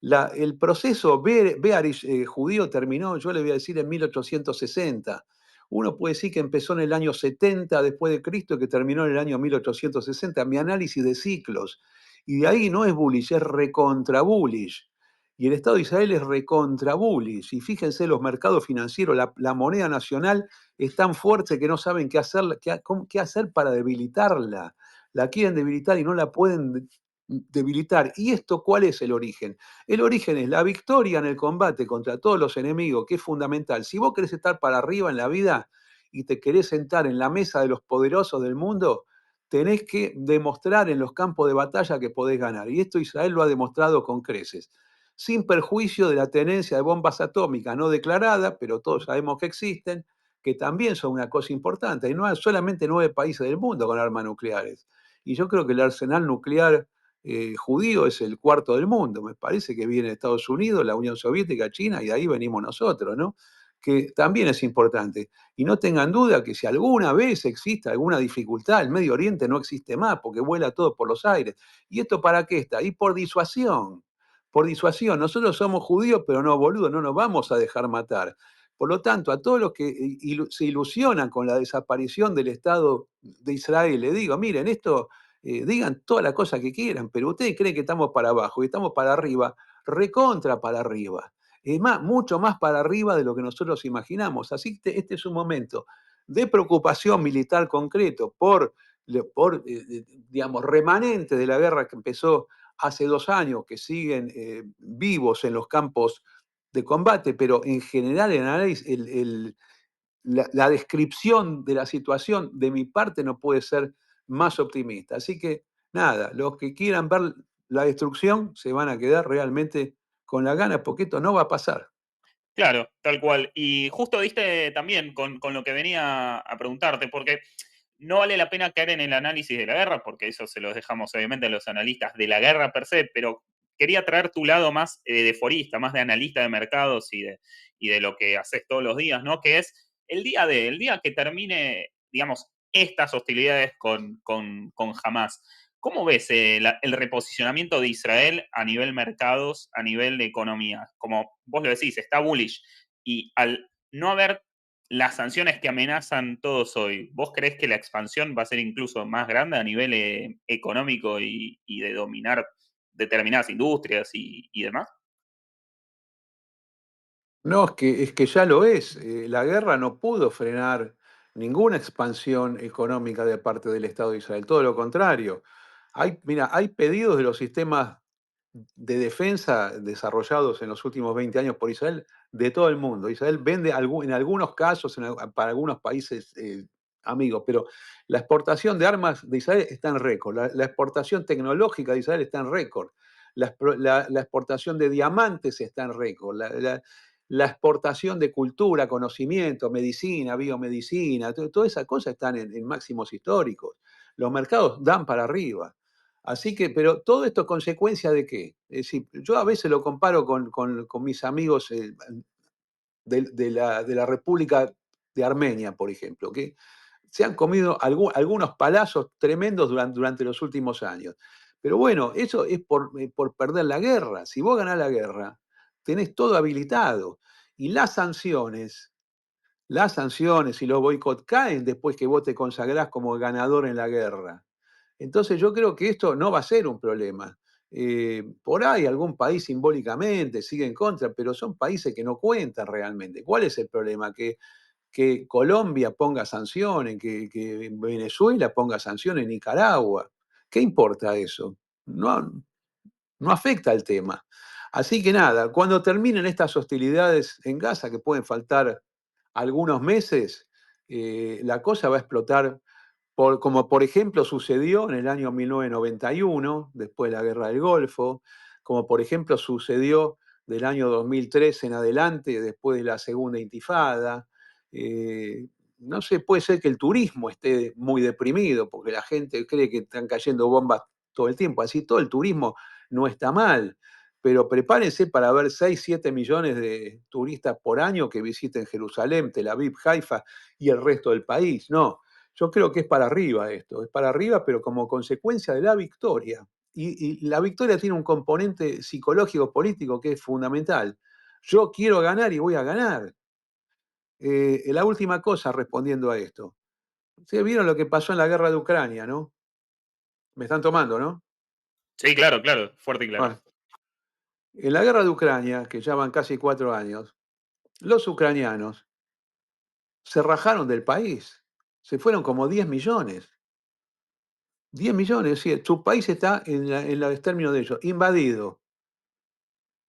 El proceso Bearish judío terminó, yo le voy a decir, en 1860. Uno puede decir que empezó en el año 70 después de Cristo y que terminó en el año 1860. Mi análisis de ciclos. Y de ahí no es bullish, es recontra bullish. Y el Estado de Israel es recontra bullish. Y fíjense, los mercados financieros, la moneda nacional es tan fuerte que no saben qué hacer para debilitarla. La quieren debilitar y no la pueden debilitar. ¿Y esto cuál es el origen? El origen es la victoria en el combate contra todos los enemigos, que es fundamental. Si vos querés estar para arriba en la vida y te querés sentar en la mesa de los poderosos del mundo, tenés que demostrar en los campos de batalla que podés ganar. Y esto Israel lo ha demostrado con creces, sin perjuicio de la tenencia de bombas atómicas no declaradas, pero todos sabemos que existen, que también son una cosa importante. Y no hay solamente 9 países del mundo con armas nucleares. Y yo creo que el arsenal nuclear judío es el cuarto del mundo. Me parece que viene Estados Unidos, la Unión Soviética, China, y de ahí venimos nosotros, ¿no? Que también es importante. Y no tengan duda que si alguna vez existe alguna dificultad, el Medio Oriente no existe más porque vuela todo por los aires. ¿Y esto para qué está? Y por disuasión. Por disuasión. Nosotros somos judíos, pero no boludos, no nos vamos a dejar matar. Por lo tanto, a todos los que se ilusionan con la desaparición del Estado de Israel, le digo, miren, esto digan toda la cosa que quieran, pero ustedes creen que estamos para abajo y estamos para arriba, recontra para arriba. Es más, mucho más para arriba de lo que nosotros imaginamos. Así que este es un momento de preocupación militar concreto digamos, remanente de la guerra que empezó hace 2 años, que siguen vivos en los campos de combate, pero en general el análisis, la descripción de la situación de mi parte no puede ser más optimista. Así que nada, los que quieran ver la destrucción se van a quedar realmente con la gana porque esto no va a pasar. Claro, tal cual. Y justo diste también con lo que venía a preguntarte, porque no vale la pena caer en el análisis de la guerra, porque eso se los dejamos obviamente a los analistas de la guerra per se, pero quería traer tu lado más de forista, más de analista de mercados y de lo que haces todos los días, ¿no? Que es el día que termine, digamos, estas hostilidades con Hamas. ¿Cómo ves el reposicionamiento de Israel a nivel mercados, a nivel de economía? Como vos lo decís, está bullish. Y al no haber las sanciones que amenazan todos hoy, ¿vos creés que la expansión va a ser incluso más grande a nivel económico y de dominar determinadas industrias y demás? No, es que ya lo es. La guerra no pudo frenar ninguna expansión económica de parte del Estado de Israel, todo lo contrario. Mira, hay pedidos de los sistemas de defensa desarrollados en los últimos 20 años por Israel de todo el mundo. Israel vende en algunos casos para algunos países amigos, pero la exportación de armas de Israel está en récord, la exportación tecnológica de Israel está en récord. la exportación de diamantes está en récord, la exportación de cultura, conocimiento, medicina, biomedicina, todas esas cosas están en máximos históricos. Los mercados dan para arriba. Así que, pero todo esto es consecuencia de qué? Es decir, yo a veces lo comparo con mis amigos de la República de Armenia, por ejemplo, que se han comido algunos palazos tremendos durante los últimos años. Pero bueno, eso es por perder la guerra. Si vos ganás la guerra, tenés todo habilitado. Y las sanciones y los boicots caen después que vos te consagrás como ganador en la guerra. Entonces yo creo que esto no va a ser un problema. Por ahí algún país simbólicamente sigue en contra, pero son países que no cuentan realmente. ¿Cuál es el problema? Que Colombia ponga sanciones, que Venezuela ponga sanciones, Nicaragua. ¿Qué importa eso? No, no afecta al tema. Así que nada, cuando terminen estas hostilidades en Gaza, que pueden faltar algunos meses, la cosa va a explotar como por ejemplo sucedió en el año 1991, después de la Guerra del Golfo, como por ejemplo sucedió del año 2003 en adelante, después de la Segunda Intifada. No sé, puede ser que el turismo esté muy deprimido, porque la gente cree que están cayendo bombas todo el tiempo, así todo el turismo no está mal, pero prepárense para ver 6, 7 millones de turistas por año que visiten Jerusalén, Tel Aviv, Haifa y el resto del país. No, yo creo que es para arriba esto, es para arriba, pero como consecuencia de la victoria. Y la victoria tiene un componente psicológico político que es fundamental. Yo quiero ganar y voy a ganar. La última cosa respondiendo a esto. Ustedes vieron lo que pasó en la guerra de Ucrania, ¿no? Me están tomando, ¿no? Sí, claro, claro, fuerte y claro. Bueno, en la guerra de Ucrania, que ya van casi 4 años, los ucranianos se rajaron del país. Se fueron como 10 millones. 10 millones, sí, su país está en los términos de ellos, invadido.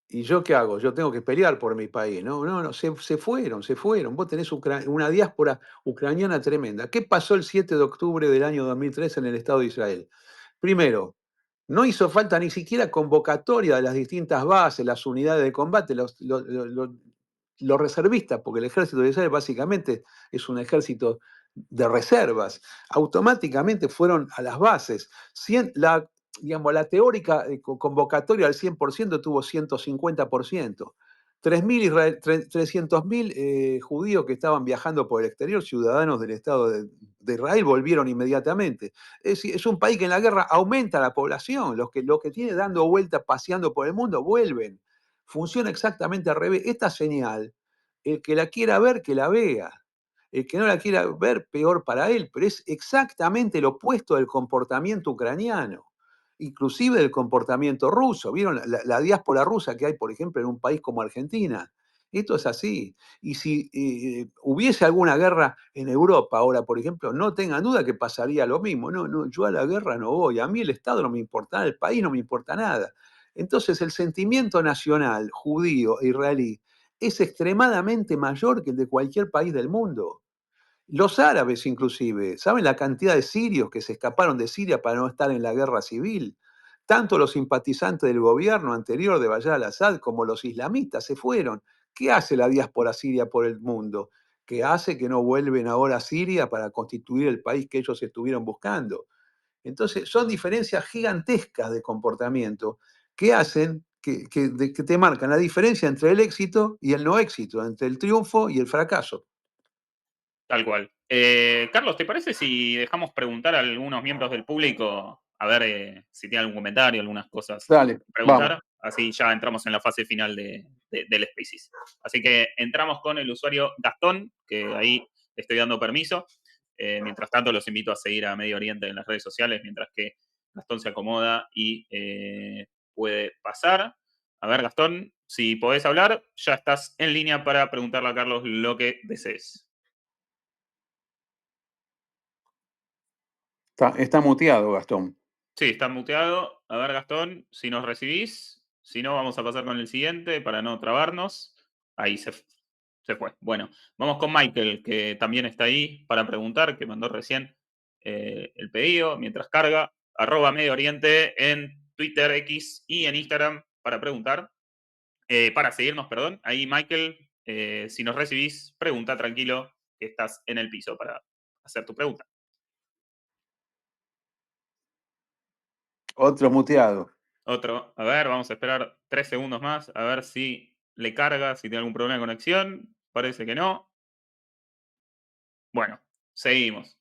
¿Y yo qué hago? Yo tengo que pelear por mi país. No, no, no, se fueron, se fueron. Vos tenés una diáspora ucraniana tremenda. ¿Qué pasó el 7 de octubre del año 2003 en el Estado de Israel? Primero, no hizo falta ni siquiera convocatoria de las distintas bases, las unidades de combate, los reservistas, porque el ejército de Israel básicamente es un ejército de reservas. Automáticamente fueron a las bases. Digamos, la teórica convocatoria al 100% tuvo 150%. 300.000 judíos que estaban viajando por el exterior, ciudadanos del Estado de Israel, volvieron inmediatamente. Es decir, es un país que en la guerra aumenta la población, los que tiene dando vueltas, paseando por el mundo, vuelven. Funciona exactamente al revés. Esta señal, el que la quiera ver, que la vea. El que no la quiera ver, peor para él, pero es exactamente lo opuesto del comportamiento ucraniano, inclusive del comportamiento ruso. ¿Vieron la diáspora rusa que hay, por ejemplo, en un país como Argentina? Esto es así. Y si hubiese alguna guerra en Europa ahora, por ejemplo, no tengan duda que pasaría lo mismo. No, no, yo a la guerra no voy. A mí el Estado no me importa nada, el país no me importa nada. Entonces el sentimiento nacional judío e israelí es extremadamente mayor que el de cualquier país del mundo. Los árabes inclusive, ¿saben la cantidad de sirios que se escaparon de Siria para no estar en la guerra civil? Tanto los simpatizantes del gobierno anterior de Bashar al-Assad como los islamistas se fueron. ¿Qué hace la diáspora siria por el mundo? ¿Qué hace que no vuelven ahora a Siria para constituir el país que ellos estuvieron buscando? Entonces, son diferencias gigantescas de comportamiento que hacen, que te marcan la diferencia entre el éxito y el no éxito, entre el triunfo y el fracaso. Tal cual. Carlos, ¿te parece si dejamos preguntar a algunos miembros del público a ver si tienen algún comentario, algunas cosas Dale, que vamos. preguntar? Así ya entramos en la fase final del Spaces. Así que entramos con el usuario Gastón, que ahí le estoy dando permiso. Mientras tanto, los invito a seguir a Medio Oriente en las redes sociales, mientras que Gastón se acomoda y puede pasar. A ver, Gastón, si podés hablar, ya estás en línea para preguntarle a Carlos lo que desees. Está muteado, Gastón. Sí, está muteado. A ver, Gastón, si nos recibís. Si no, vamos a pasar con el siguiente para no trabarnos. Ahí se fue. Bueno, vamos con Michael, que también está ahí para preguntar, que mandó recién el pedido. Mientras carga, @Medio Oriente en Twitter, X y en Instagram para preguntar, para seguirnos, perdón. Ahí, Michael, si nos recibís, pregunta tranquilo que estás en el piso para hacer tu pregunta. Otro muteado. Otro, a ver, vamos a esperar 3 segundos más, a ver si le carga, si tiene algún problema de conexión. Parece que no. Bueno, seguimos.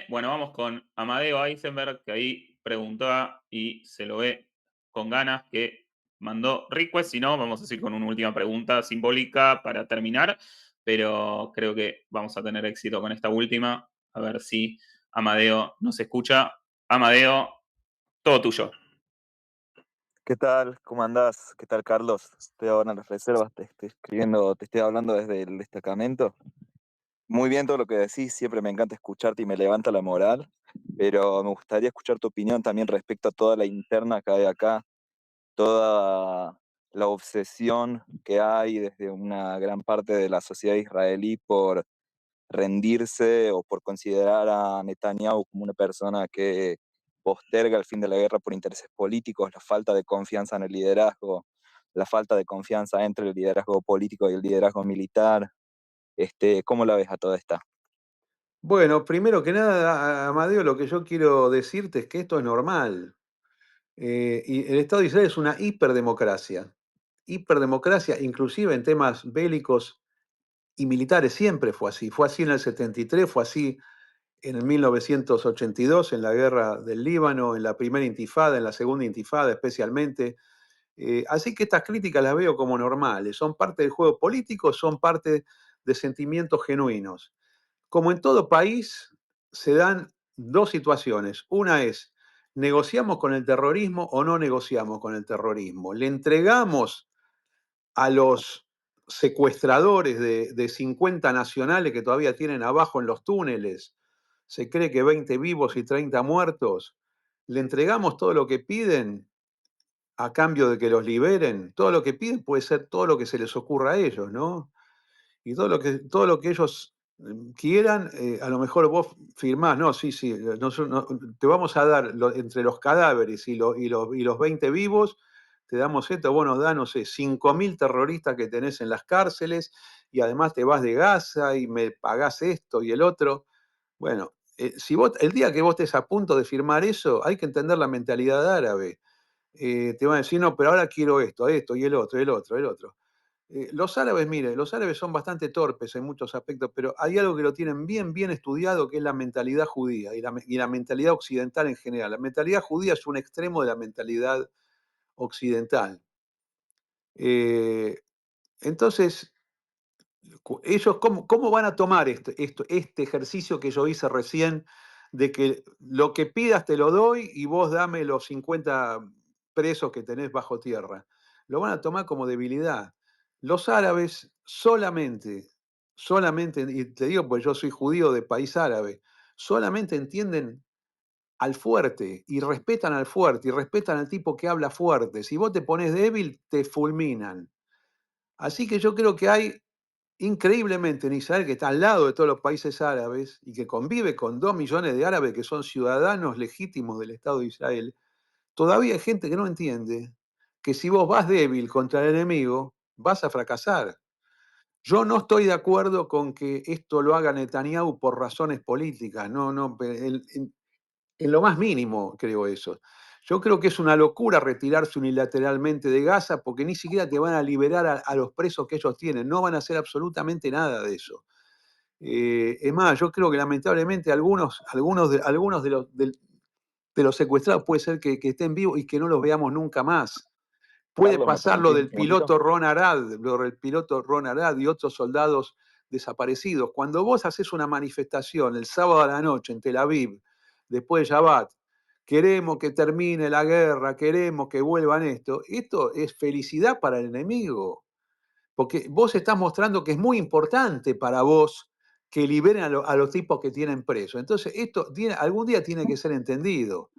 Bueno, vamos con Amadeo Eisenberg, que ahí preguntó y se lo ve con ganas, que mandó request. Si no, vamos a seguir con una última pregunta simbólica para terminar, pero creo que vamos a tener éxito con esta última. A ver si Amadeo nos escucha. Amadeo, todo tuyo. ¿Qué tal? ¿Cómo andás? ¿Qué tal, Carlos? Estoy ahora en las reservas, te estoy escribiendo, te estoy hablando desde el destacamento. Muy bien todo lo que decís, siempre me encanta escucharte y me levanta la moral, pero me gustaría escuchar tu opinión también respecto a toda la interna que hay acá, toda la obsesión que hay desde una gran parte de la sociedad israelí por rendirse o por considerar a Netanyahu como una persona que posterga el fin de la guerra por intereses políticos, la falta de confianza en el liderazgo, la falta de confianza entre el liderazgo político y el liderazgo militar. ¿Cómo la ves a toda esta? Bueno, primero que nada, Amadeo, lo que yo quiero decirte es que esto es normal. Y el Estado de Israel es una hiperdemocracia. Hiperdemocracia, inclusive en temas bélicos y militares, siempre fue así. Fue así en el 73, fue así en el 1982, en la guerra del Líbano, en la primera intifada, en la segunda intifada especialmente. Así que estas críticas las veo como normales. Son parte del juego político, son parte de sentimientos genuinos. Como en todo país, se dan dos situaciones. Una es, ¿negociamos con el terrorismo o no negociamos con el terrorismo? ¿Le entregamos a los secuestradores de 50 nacionales que todavía tienen abajo en los túneles? Se cree que 20 vivos y 30 muertos. ¿Le entregamos todo lo que piden a cambio de que los liberen? Todo lo que piden puede ser todo lo que se les ocurra a ellos, ¿no? Y todo lo que ellos quieran, a lo mejor vos firmás, no, sí, sí, te vamos a dar entre los cadáveres y los 20 vivos, te damos esto, vos nos das, no sé, 5.000 terroristas que tenés en las cárceles y además te vas de Gaza y me pagás esto y el otro. Bueno, si vos, el día que vos estés a punto de firmar eso, hay que entender la mentalidad árabe. Te van a decir, no, pero ahora quiero esto y el otro, el otro, el otro. Los árabes, mire, los árabes son bastante torpes en muchos aspectos, pero hay algo que lo tienen bien, bien estudiado, que es la mentalidad judía y la mentalidad occidental en general. La mentalidad judía es un extremo de la mentalidad occidental. Eh, entonces, ellos, ¿cómo van a tomar este ejercicio que yo hice recién de que lo que pidas te lo doy y vos dame los 50 presos que tenés bajo tierra? Lo van a tomar como debilidad. Los árabes solamente, y te digo porque yo soy judío de país árabe, solamente entienden al fuerte y respetan al fuerte y respetan al tipo que habla fuerte. Si vos te pones débil, te fulminan. Así que yo creo que hay increíblemente en Israel, que está al lado de todos los países árabes y que convive con 2 millones de árabes que son ciudadanos legítimos del Estado de Israel, todavía hay gente que no entiende que si vos vas débil contra el enemigo, vas a fracasar. Yo no estoy de acuerdo con que esto lo haga Netanyahu por razones políticas, no, no, en lo más mínimo creo eso. Yo creo que es una locura retirarse unilateralmente de Gaza porque ni siquiera te van a liberar a los presos que ellos tienen, no van a hacer absolutamente nada de eso. Es más, yo creo que lamentablemente de los secuestrados puede ser que estén vivos y que no los veamos nunca más. Puede Carlos, ¿me pasar lo permitís un del segundito? piloto Ron Arad, lo del piloto Ron Arad y otros soldados desaparecidos. Cuando vos haces una manifestación el sábado a la noche en Tel Aviv, después de Shabbat, queremos que termine la guerra, queremos que vuelvan esto es felicidad para el enemigo. Porque vos estás mostrando que es muy importante para vos que liberen a los tipos que tienen presos. Entonces, algún día tiene que ser entendido.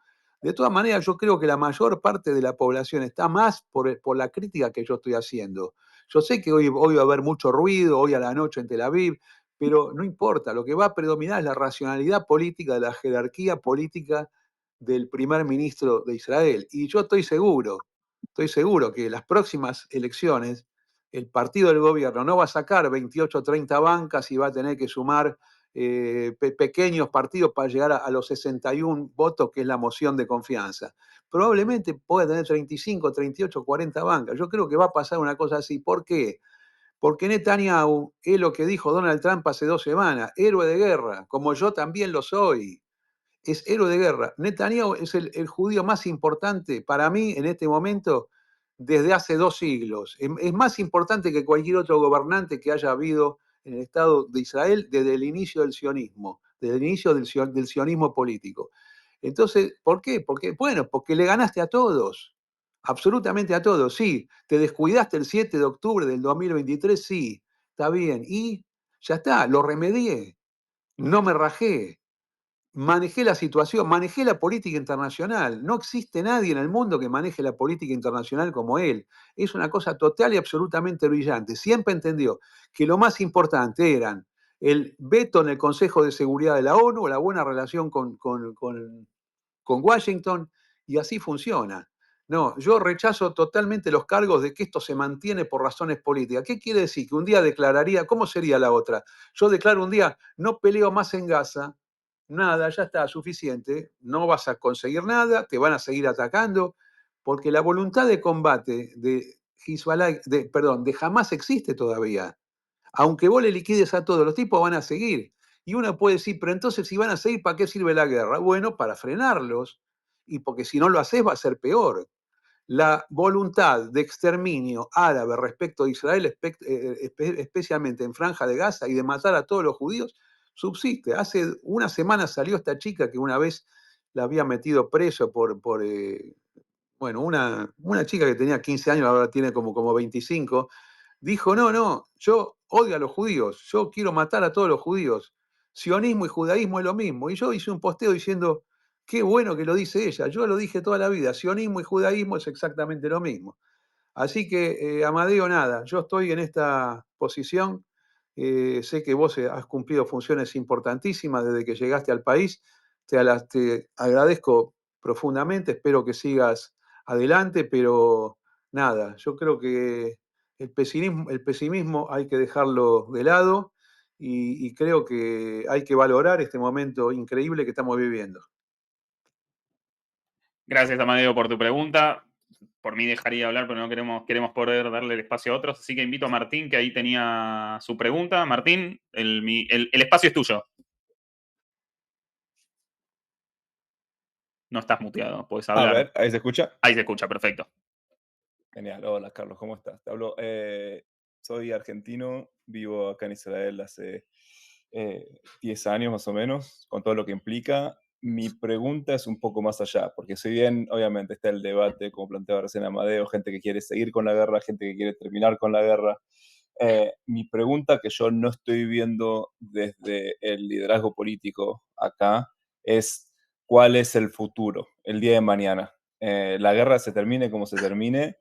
De todas maneras, yo creo que la mayor parte de la población está más por la crítica que yo estoy haciendo. Yo sé que hoy va a haber mucho ruido, hoy a la noche en Tel Aviv, pero no importa, lo que va a predominar es la racionalidad política de la jerarquía política del primer ministro de Israel. Y yo estoy seguro que las próximas elecciones el partido del gobierno no va a sacar 28 o 30 bancas y va a tener que sumar pequeños partidos para llegar a los 61 votos, que es la moción de confianza. Probablemente pueda tener 35, 38, 40 bancas. Yo creo que va a pasar una cosa así. ¿Por qué? Porque Netanyahu es lo que dijo Donald Trump hace 2 semanas, héroe de guerra, como yo también lo soy. Es héroe de guerra. Netanyahu es el judío más importante para mí en este momento desde hace 2 siglos. Es más importante que cualquier otro gobernante que haya habido en el Estado de Israel desde el inicio del sionismo, desde el inicio del sionismo político. Entonces, ¿por qué? Porque le ganaste a todos, absolutamente a todos. Sí, te descuidaste el 7 de octubre del 2023, sí, está bien. Y ya está, lo remedié, no me rajé, manejé la situación, manejé la política internacional. No existe nadie en el mundo que maneje la política internacional como él. Es una cosa total y absolutamente brillante. Siempre entendió que lo más importante eran el veto en el Consejo de Seguridad de la ONU, la buena relación con Washington, y así funciona. No, yo rechazo totalmente los cargos de que esto se mantiene por razones políticas. ¿Qué quiere decir? Que un día declararía, ¿cómo sería la otra? Yo declaro un día, no peleo más en Gaza, nada, ya está, suficiente, no vas a conseguir nada, te van a seguir atacando, porque la voluntad de combate de Hezbollah, de Hamas existe todavía. Aunque vos le liquides a todos, los tipos van a seguir. Y uno puede decir, pero entonces si van a seguir, ¿para qué sirve la guerra? Bueno, para frenarlos. Y porque si no lo haces va a ser peor. La voluntad de exterminio árabe respecto de Israel, especialmente en Franja de Gaza, y de matar a todos los judíos, subsiste. Hace una semana salió esta chica que una vez la había metido preso bueno, una chica que tenía 15 años, ahora tiene como 25, dijo, no, no, yo odio a los judíos, yo quiero matar a todos los judíos. Sionismo y judaísmo es lo mismo. Y yo hice un posteo diciendo, qué bueno que lo dice ella, yo lo dije toda la vida, sionismo y judaísmo es exactamente lo mismo. Así que, Amadeo, nada, yo estoy en esta posición, sé que vos has cumplido funciones importantísimas desde que llegaste al país, te agradezco profundamente, espero que sigas adelante, pero nada, yo creo que el pesimismo hay que dejarlo de lado y creo que hay que valorar este momento increíble que estamos viviendo. Gracias, Amadeo, por tu pregunta. Por mí dejaría hablar, pero no queremos poder darle el espacio a otros. Así que invito a Martín, que ahí tenía su pregunta. Martín, el espacio es tuyo. No estás muteado, puedes A hablar. ver, ¿ahí se escucha? Ahí se escucha, perfecto. Genial. Hola, Carlos, ¿cómo estás? Te hablo, soy argentino, vivo acá en Israel hace 10 años más o menos, con todo lo que implica. Mi pregunta es un poco más allá, porque si bien obviamente está el debate, como planteaba recién Amadeo, gente que quiere seguir con la guerra, gente que quiere terminar con la guerra, mi pregunta que yo no estoy viendo desde el liderazgo político acá es cuál es el futuro, el día de mañana. La guerra se termine como se termine,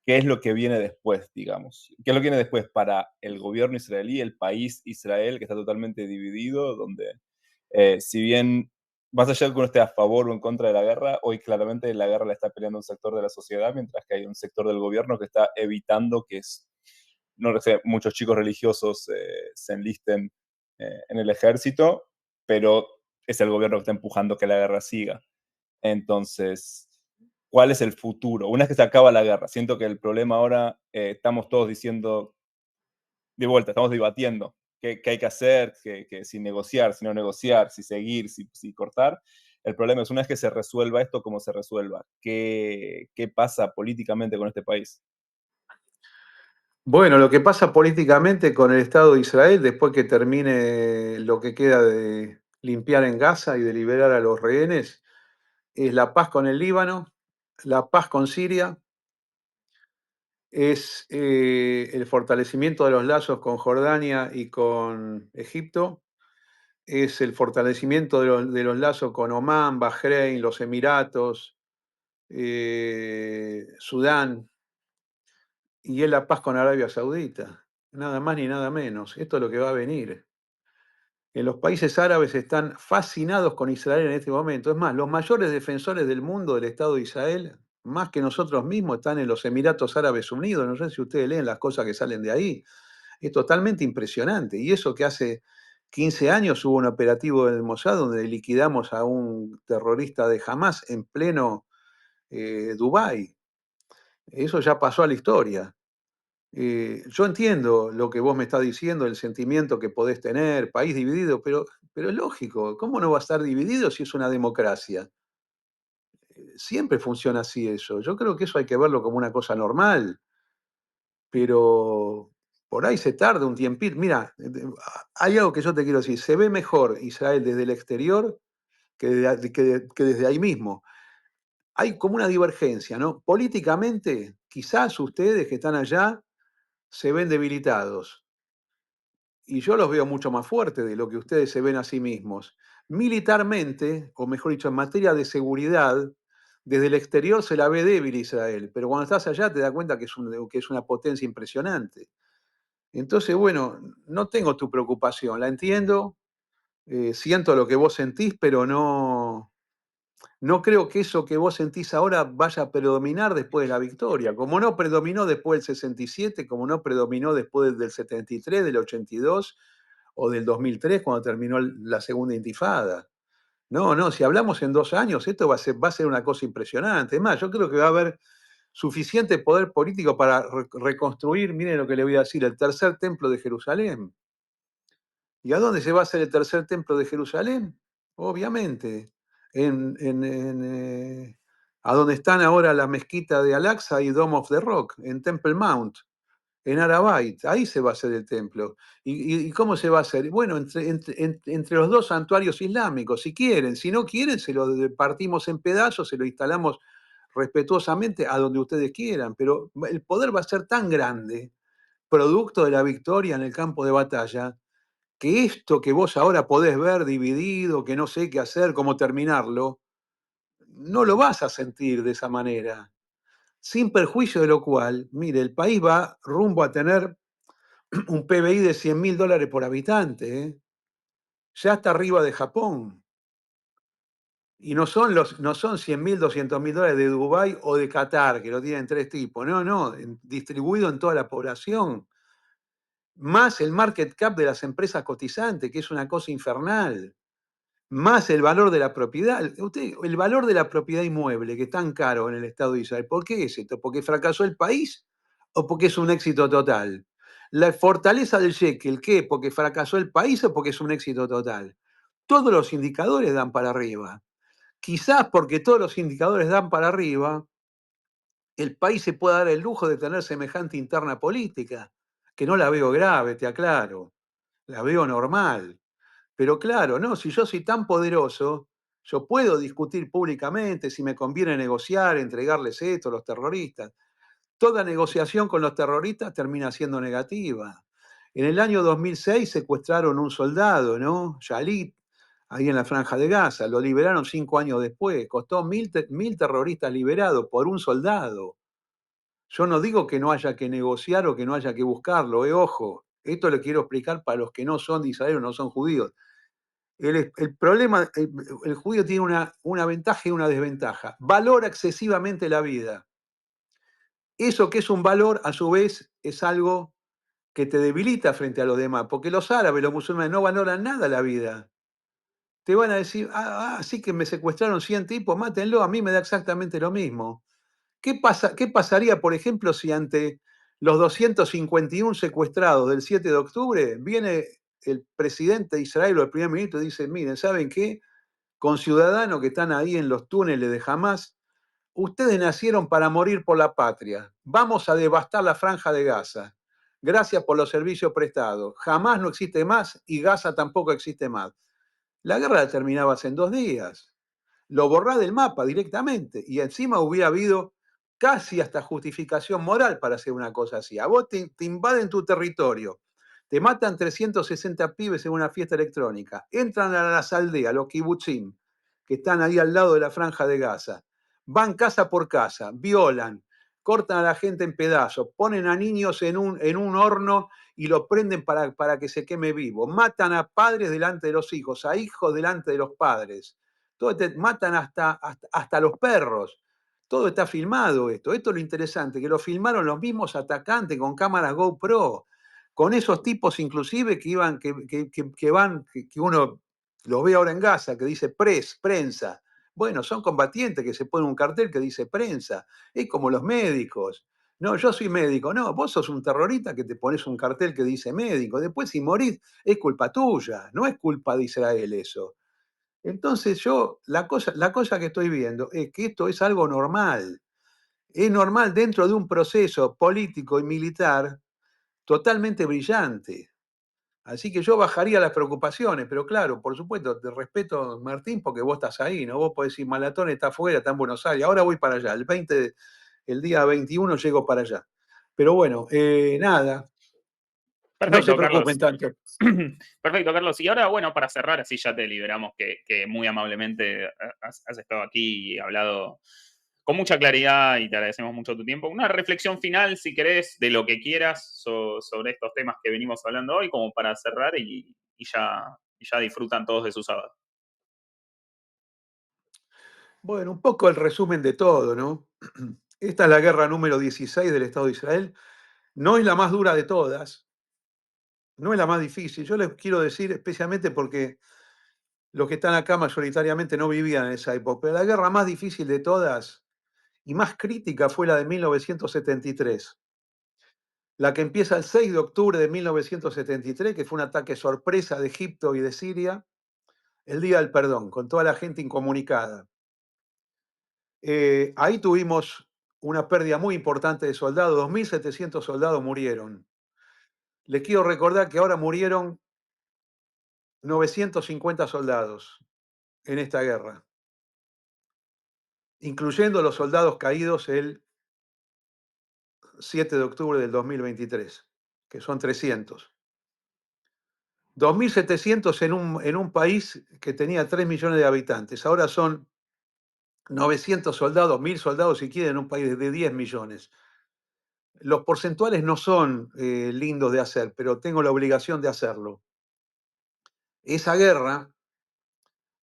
¿qué es lo que viene después, digamos? ¿Qué es lo que viene después para el gobierno israelí, el país Israel, que está totalmente dividido, donde si bien más allá de que uno esté a favor o en contra de la guerra, hoy claramente la guerra la está peleando un sector de la sociedad, mientras que hay un sector del gobierno que está evitando que no sé, muchos chicos religiosos se enlisten en el ejército, pero es el gobierno que está empujando que la guerra siga. Entonces, ¿cuál es el futuro? Una vez que se acaba la guerra, siento que el problema ahora, estamos todos diciendo, de vuelta, estamos debatiendo qué hay que hacer, que si negociar, si no negociar, si seguir, si cortar. El problema es una vez que se resuelva esto, cómo se resuelva. ¿Qué pasa políticamente con este país? Bueno, lo que pasa políticamente con el Estado de Israel después que termine lo que queda de limpiar en Gaza y de liberar a los rehenes es la paz con el Líbano, la paz con Siria, es el fortalecimiento de los lazos con Jordania y con Egipto, es el fortalecimiento de los lazos con Omán, Bahrein, los Emiratos, Sudán, y es la paz con Arabia Saudita. Nada más ni nada menos. Esto es lo que va a venir. en los países árabes están fascinados con Israel en este momento. Es más, los mayores defensores del mundo del Estado de Israel, más que nosotros mismos, están en los Emiratos Árabes Unidos. No sé si ustedes leen las cosas que salen de ahí. Es totalmente impresionante. Y eso que hace 15 años hubo un operativo del Mossad donde liquidamos a un terrorista de Hamas en pleno Dubái. Eso ya pasó a la historia. Yo entiendo lo que vos me estás diciendo, el sentimiento que podés tener, país dividido, pero es lógico, ¿cómo no va a estar dividido si es una democracia? Siempre funciona así eso. Yo creo que eso hay que verlo como una cosa normal, pero por ahí se tarda un tiempito. Mira, hay algo que yo te quiero decir, se ve mejor Israel desde el exterior que desde ahí mismo. Hay como una divergencia, ¿no? Políticamente, quizás ustedes que están allá se ven debilitados y yo los veo mucho más fuertes de lo que ustedes se ven a sí mismos. Militarmente, o mejor dicho, en materia de seguridad, desde el exterior se la ve débil Israel, pero cuando estás allá te das cuenta que es una potencia impresionante. Entonces, bueno, no tengo tu preocupación, la entiendo, siento lo que vos sentís, pero no creo que eso que vos sentís ahora vaya a predominar después de la victoria, como no predominó después del 67, como no predominó después del 73, del 82 o del 2003 cuando terminó la segunda intifada. No, no, si hablamos en 2 años, esto va a ser una cosa impresionante. Es más, yo creo que va a haber suficiente poder político para reconstruir, miren lo que le voy a decir, el tercer templo de Jerusalén. ¿Y a dónde se va a hacer el tercer templo de Jerusalén? Obviamente, a donde están ahora la mezquita de Al-Aqsa y Dome of the Rock, en Temple Mount, en Arabait. Ahí se va a hacer el templo. ¿Y cómo se va a hacer? Bueno, entre los dos santuarios islámicos, si quieren. Si no quieren, se lo partimos en pedazos, se lo instalamos respetuosamente a donde ustedes quieran. Pero el poder va a ser tan grande, producto de la victoria en el campo de batalla, que esto que vos ahora podés ver dividido, que no sé qué hacer, cómo terminarlo, no lo vas a sentir de esa manera. Sin perjuicio de lo cual, mire, el país va rumbo a tener un PBI de $100.000 por habitante, ¿eh? Ya está arriba de Japón. Y no son 100.000, $200.000 de Dubái o de Qatar, que lo tienen tres tipos. No, no, distribuido en toda la población. Más el market cap de las empresas cotizantes, que es una cosa infernal. Más el valor de la propiedad. El valor de la propiedad inmueble, que es tan caro en el Estado de Israel, ¿por qué es esto? ¿Porque fracasó el país o porque es un éxito total? La fortaleza del shekel, ¿qué? ¿Porque fracasó el país o porque es un éxito total? Todos los indicadores dan para arriba. Quizás porque todos los indicadores dan para arriba, el país se pueda dar el lujo de tener semejante interna política, que no la veo grave, te aclaro, la veo normal. Pero claro, no, si yo soy tan poderoso, yo puedo discutir públicamente si me conviene negociar, entregarles esto a los terroristas. Toda negociación con los terroristas termina siendo negativa. En el año 2006 secuestraron un soldado, ¿no? Yalit, ahí en la Franja de Gaza. Lo liberaron 5 años después. Costó mil terroristas liberados por un soldado. Yo no digo que no haya que negociar o que no haya que buscarlo, ojo. Esto lo quiero explicar para los que no son de Israel o no son judíos. El problema, el judío tiene una ventaja y una desventaja. Valora excesivamente la vida. Eso que es un valor, a su vez, es algo que te debilita frente a los demás, porque los árabes, los musulmanes, no valoran nada la vida. Te van a decir, sí que me secuestraron 100 tipos, mátenlo, a mí me da exactamente lo mismo. ¿Qué pasaría, por ejemplo, si ante los 251 secuestrados del 7 de octubre viene el presidente de Israel o el primer ministro y dice, miren, ¿saben qué? Con ciudadanos que están ahí en los túneles de Hamas, ustedes nacieron para morir por la patria. Vamos a devastar la franja de Gaza. Gracias por los servicios prestados. Jamás no existe más y Gaza tampoco existe más. La guerra la terminabas en 2 días. Lo borrás del mapa directamente y encima hubiera habido casi hasta justificación moral para hacer una cosa así. A vos te invaden tu territorio, te matan 360 pibes en una fiesta electrónica, entran a las aldeas, los kibutzim, que están ahí al lado de la franja de Gaza, van casa por casa, violan, cortan a la gente en pedazos, ponen a niños en un horno y lo prenden para que se queme vivo, matan a padres delante de los hijos, a hijos delante de los padres, matan hasta los perros. Todo está filmado esto. Esto es lo interesante, que lo filmaron los mismos atacantes con cámaras GoPro, con esos tipos inclusive que iban, que uno los ve ahora en Gaza, que dice prensa. Bueno, son combatientes que se ponen un cartel que dice prensa. Es como los médicos. No, yo soy médico. No, vos sos un terrorista que te pones un cartel que dice médico. Después, si morís, es culpa tuya. No es culpa de Israel eso. Entonces la cosa que estoy viendo es que esto es algo normal. Es normal dentro de un proceso político y militar totalmente brillante. Así que yo bajaría las preocupaciones, pero claro, por supuesto, te respeto, Martín, porque vos estás ahí, ¿no? Vos podés decir, Malatón está afuera, está en Buenos Aires, ahora voy para allá, el día 21 llego para allá. Pero bueno, nada, no se Perfecto, preocupen Carlos. tanto. Perfecto, Carlos. Y ahora, bueno, para cerrar, así ya te liberamos, que muy amablemente has estado aquí y hablado con mucha claridad y te agradecemos mucho tu tiempo. Una reflexión final, si querés, de lo que quieras sobre estos temas que venimos hablando hoy, como para cerrar y ya disfrutan todos de su sábado. Bueno, un poco el resumen de todo, ¿no? Esta es la guerra número 16 del Estado de Israel. No es la más dura de todas, no es la más difícil. Yo les quiero decir, especialmente porque los que están acá mayoritariamente no vivían en esa época, pero la guerra más difícil de todas y más crítica fue la de 1973. La que empieza el 6 de octubre de 1973, que fue un ataque sorpresa de Egipto y de Siria, el Día del Perdón, con toda la gente incomunicada. Ahí tuvimos una pérdida muy importante de soldados, 2.700 soldados murieron. Les quiero recordar que ahora murieron 950 soldados en esta guerra, incluyendo los soldados caídos el 7 de octubre del 2023, que son 300. 2.700 en un país que tenía 3 millones de habitantes. Ahora son 900 soldados, 1.000 soldados si quieren, en un país de 10 millones. Los porcentuales no son lindos de hacer, pero tengo la obligación de hacerlo. Esa guerra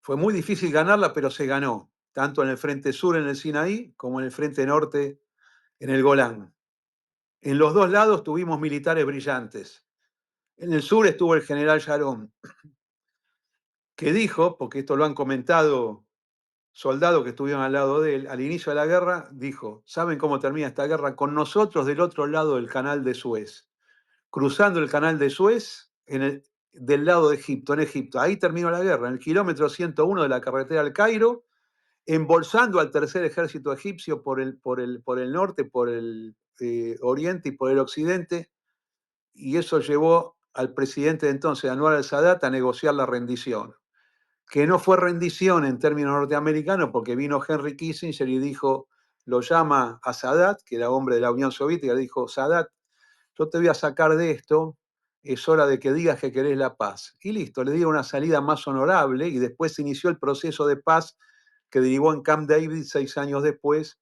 fue muy difícil ganarla, pero se ganó, tanto en el frente sur en el Sinaí como en el frente norte en el Golán. En los dos lados tuvimos militares brillantes. En el sur estuvo el general Sharon, que dijo, porque esto lo han comentado soldados que estuvieron al lado de él, al inicio de la guerra, dijo, ¿saben cómo termina esta guerra? Con nosotros del otro lado del canal de Suez, cruzando el canal de Suez del lado de Egipto, en Egipto. Ahí terminó la guerra, en el kilómetro 101 de la carretera al Cairo, embolsando al tercer ejército egipcio por el norte, por el oriente y por el occidente, y eso llevó al presidente de entonces, Anwar al-Sadat, a negociar la rendición, que no fue rendición en términos norteamericanos, porque vino Henry Kissinger y dijo, lo llama a Sadat, que era hombre de la Unión Soviética, le dijo, Sadat, yo te voy a sacar de esto, es hora de que digas que querés la paz. Y listo, le dio una salida más honorable y después se inició el proceso de paz que derivó en Camp David 6 años después,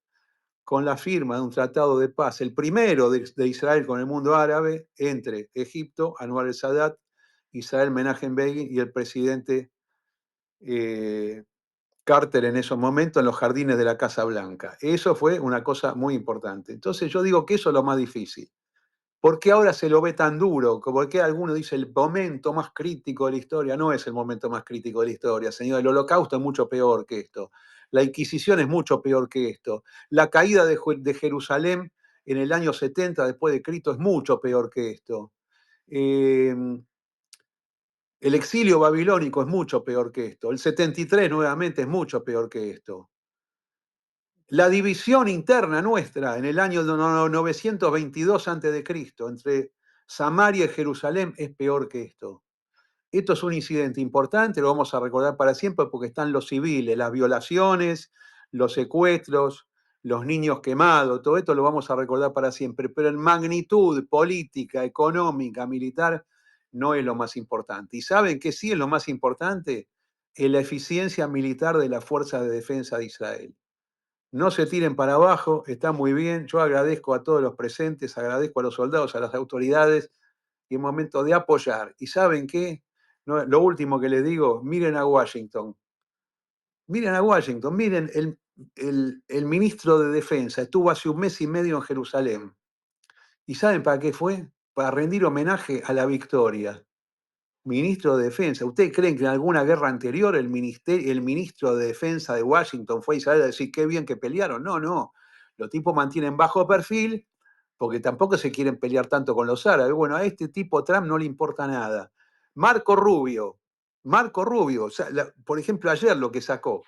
con la firma de un tratado de paz, el primero de Israel con el mundo árabe, entre Egipto, Anwar el-Sadat, Israel Menachem Begin y el presidente Carter en esos momentos en los jardines de la Casa Blanca. Eso fue una cosa muy importante. Entonces yo digo que eso es lo más difícil. ¿Por qué ahora se lo ve tan duro? Como que alguno dice el momento más crítico de la historia. No es el momento más crítico de la historia, señor. El Holocausto es mucho peor que esto. La Inquisición es mucho peor que esto. La caída de Jerusalén en el año 70 después de Cristo es mucho peor que esto. El exilio babilónico es mucho peor que esto. El 73 nuevamente es mucho peor que esto. La división interna nuestra en el año 922 a.C. entre Samaria y Jerusalén es peor que esto. Esto es un incidente importante, lo vamos a recordar para siempre porque están los civiles, las violaciones, los secuestros, los niños quemados, todo esto lo vamos a recordar para siempre, pero en magnitud política, económica, militar, no es lo más importante. ¿Y saben qué sí es lo más importante? Es la eficiencia militar de la Fuerza de Defensa de Israel. no se tiren para abajo, está muy bien. Yo agradezco a todos los presentes, agradezco a los soldados, a las autoridades, y es momento de apoyar. ¿Y saben qué? No, lo último que les digo, miren a Washington. Miren a Washington, miren, el ministro de Defensa estuvo hace 1 mes y medio en Jerusalén. ¿Y saben para qué fue? Para rendir homenaje a la victoria. Ministro de Defensa. ¿Ustedes creen que en alguna guerra anterior el ministro de Defensa de Washington fue a Israel a decir qué bien que pelearon? No, no. Los tipos mantienen bajo perfil porque tampoco se quieren pelear tanto con los árabes. Bueno, a este tipo Trump no le importa nada. Marco Rubio, o sea, por ejemplo, ayer lo que sacó.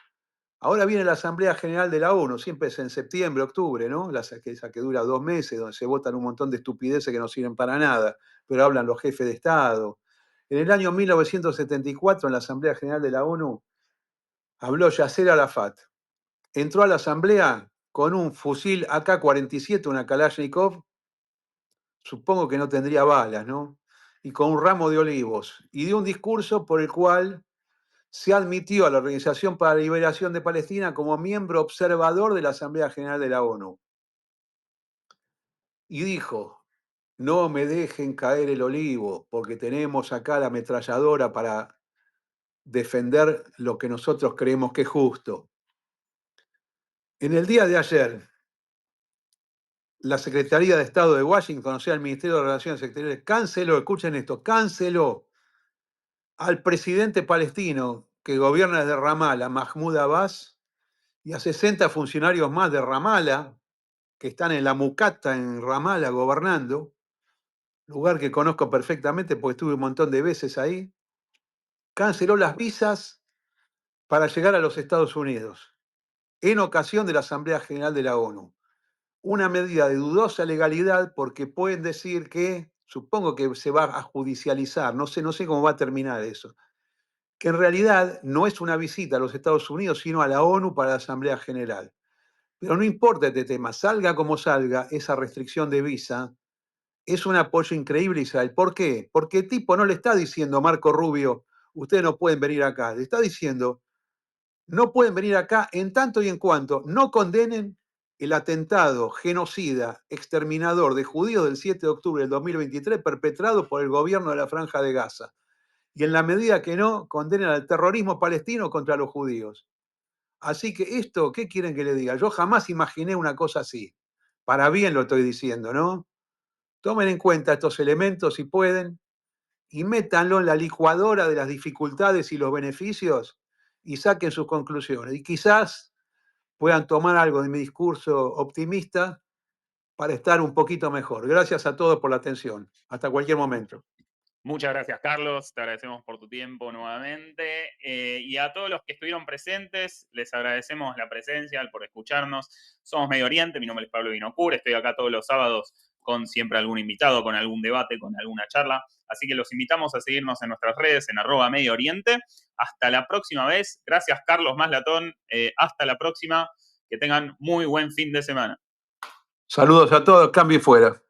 Ahora viene la Asamblea General de la ONU, siempre es en septiembre, octubre, ¿no? Esa que dura 2 meses, donde se votan un montón de estupideces que no sirven para nada, pero hablan los jefes de Estado. En el año 1974, en la Asamblea General de la ONU, habló Yasser Arafat. Entró a la Asamblea con un fusil AK-47, una Kalashnikov, supongo que no tendría balas, ¿no? Y con un ramo de olivos. Y dio un discurso por el cual se admitió a la Organización para la Liberación de Palestina como miembro observador de la Asamblea General de la ONU. Y dijo, no me dejen caer el olivo, porque tenemos acá la ametralladora para defender lo que nosotros creemos que es justo. En el día de ayer, la Secretaría de Estado de Washington, o sea, el Ministerio de Relaciones Exteriores, canceló, escuchen esto, canceló al presidente palestino que gobierna desde Ramallah, Mahmoud Abbas, y a 60 funcionarios más de Ramallah, que están en la Mucata, en Ramallah, gobernando, lugar que conozco perfectamente porque estuve un montón de veces ahí, canceló las visas para llegar a los Estados Unidos en ocasión de la Asamblea General de la ONU. Una medida de dudosa legalidad porque pueden decir que, supongo que se va a judicializar, no sé cómo va a terminar eso, que en realidad no es una visita a los Estados Unidos, sino a la ONU para la Asamblea General. Pero no importa este tema, salga como salga, esa restricción de visa es un apoyo increíble a Israel. ¿Por qué? Porque el tipo no le está diciendo a Marco Rubio, ustedes no pueden venir acá, le está diciendo, no pueden venir acá en tanto y en cuanto no condenen el atentado genocida, exterminador de judíos del 7 de octubre del 2023 perpetrado por el gobierno de la Franja de Gaza. Y en la medida que no, condenen al terrorismo palestino contra los judíos. Así que esto, ¿qué quieren que le diga? Yo jamás imaginé una cosa así. Para bien lo estoy diciendo, ¿no? Tomen en cuenta estos elementos si pueden y métanlo en la licuadora de las dificultades y los beneficios y saquen sus conclusiones. Y quizás puedan tomar algo de mi discurso optimista para estar un poquito mejor. Gracias a todos por la atención. Hasta cualquier momento. Muchas gracias, Carlos. Te agradecemos por tu tiempo nuevamente. Y a todos los que estuvieron presentes, les agradecemos la presencia, por escucharnos. Somos Medio Oriente, mi nombre es Pablo Vinocur. Estoy acá todos los sábados con siempre algún invitado, con algún debate, con alguna charla. Así que los invitamos a seguirnos en nuestras redes en @Medio Oriente. Hasta la próxima vez. Gracias, Carlos Maslatón. Hasta la próxima. Que tengan muy buen fin de semana. Saludos a todos. Cambio y fuera.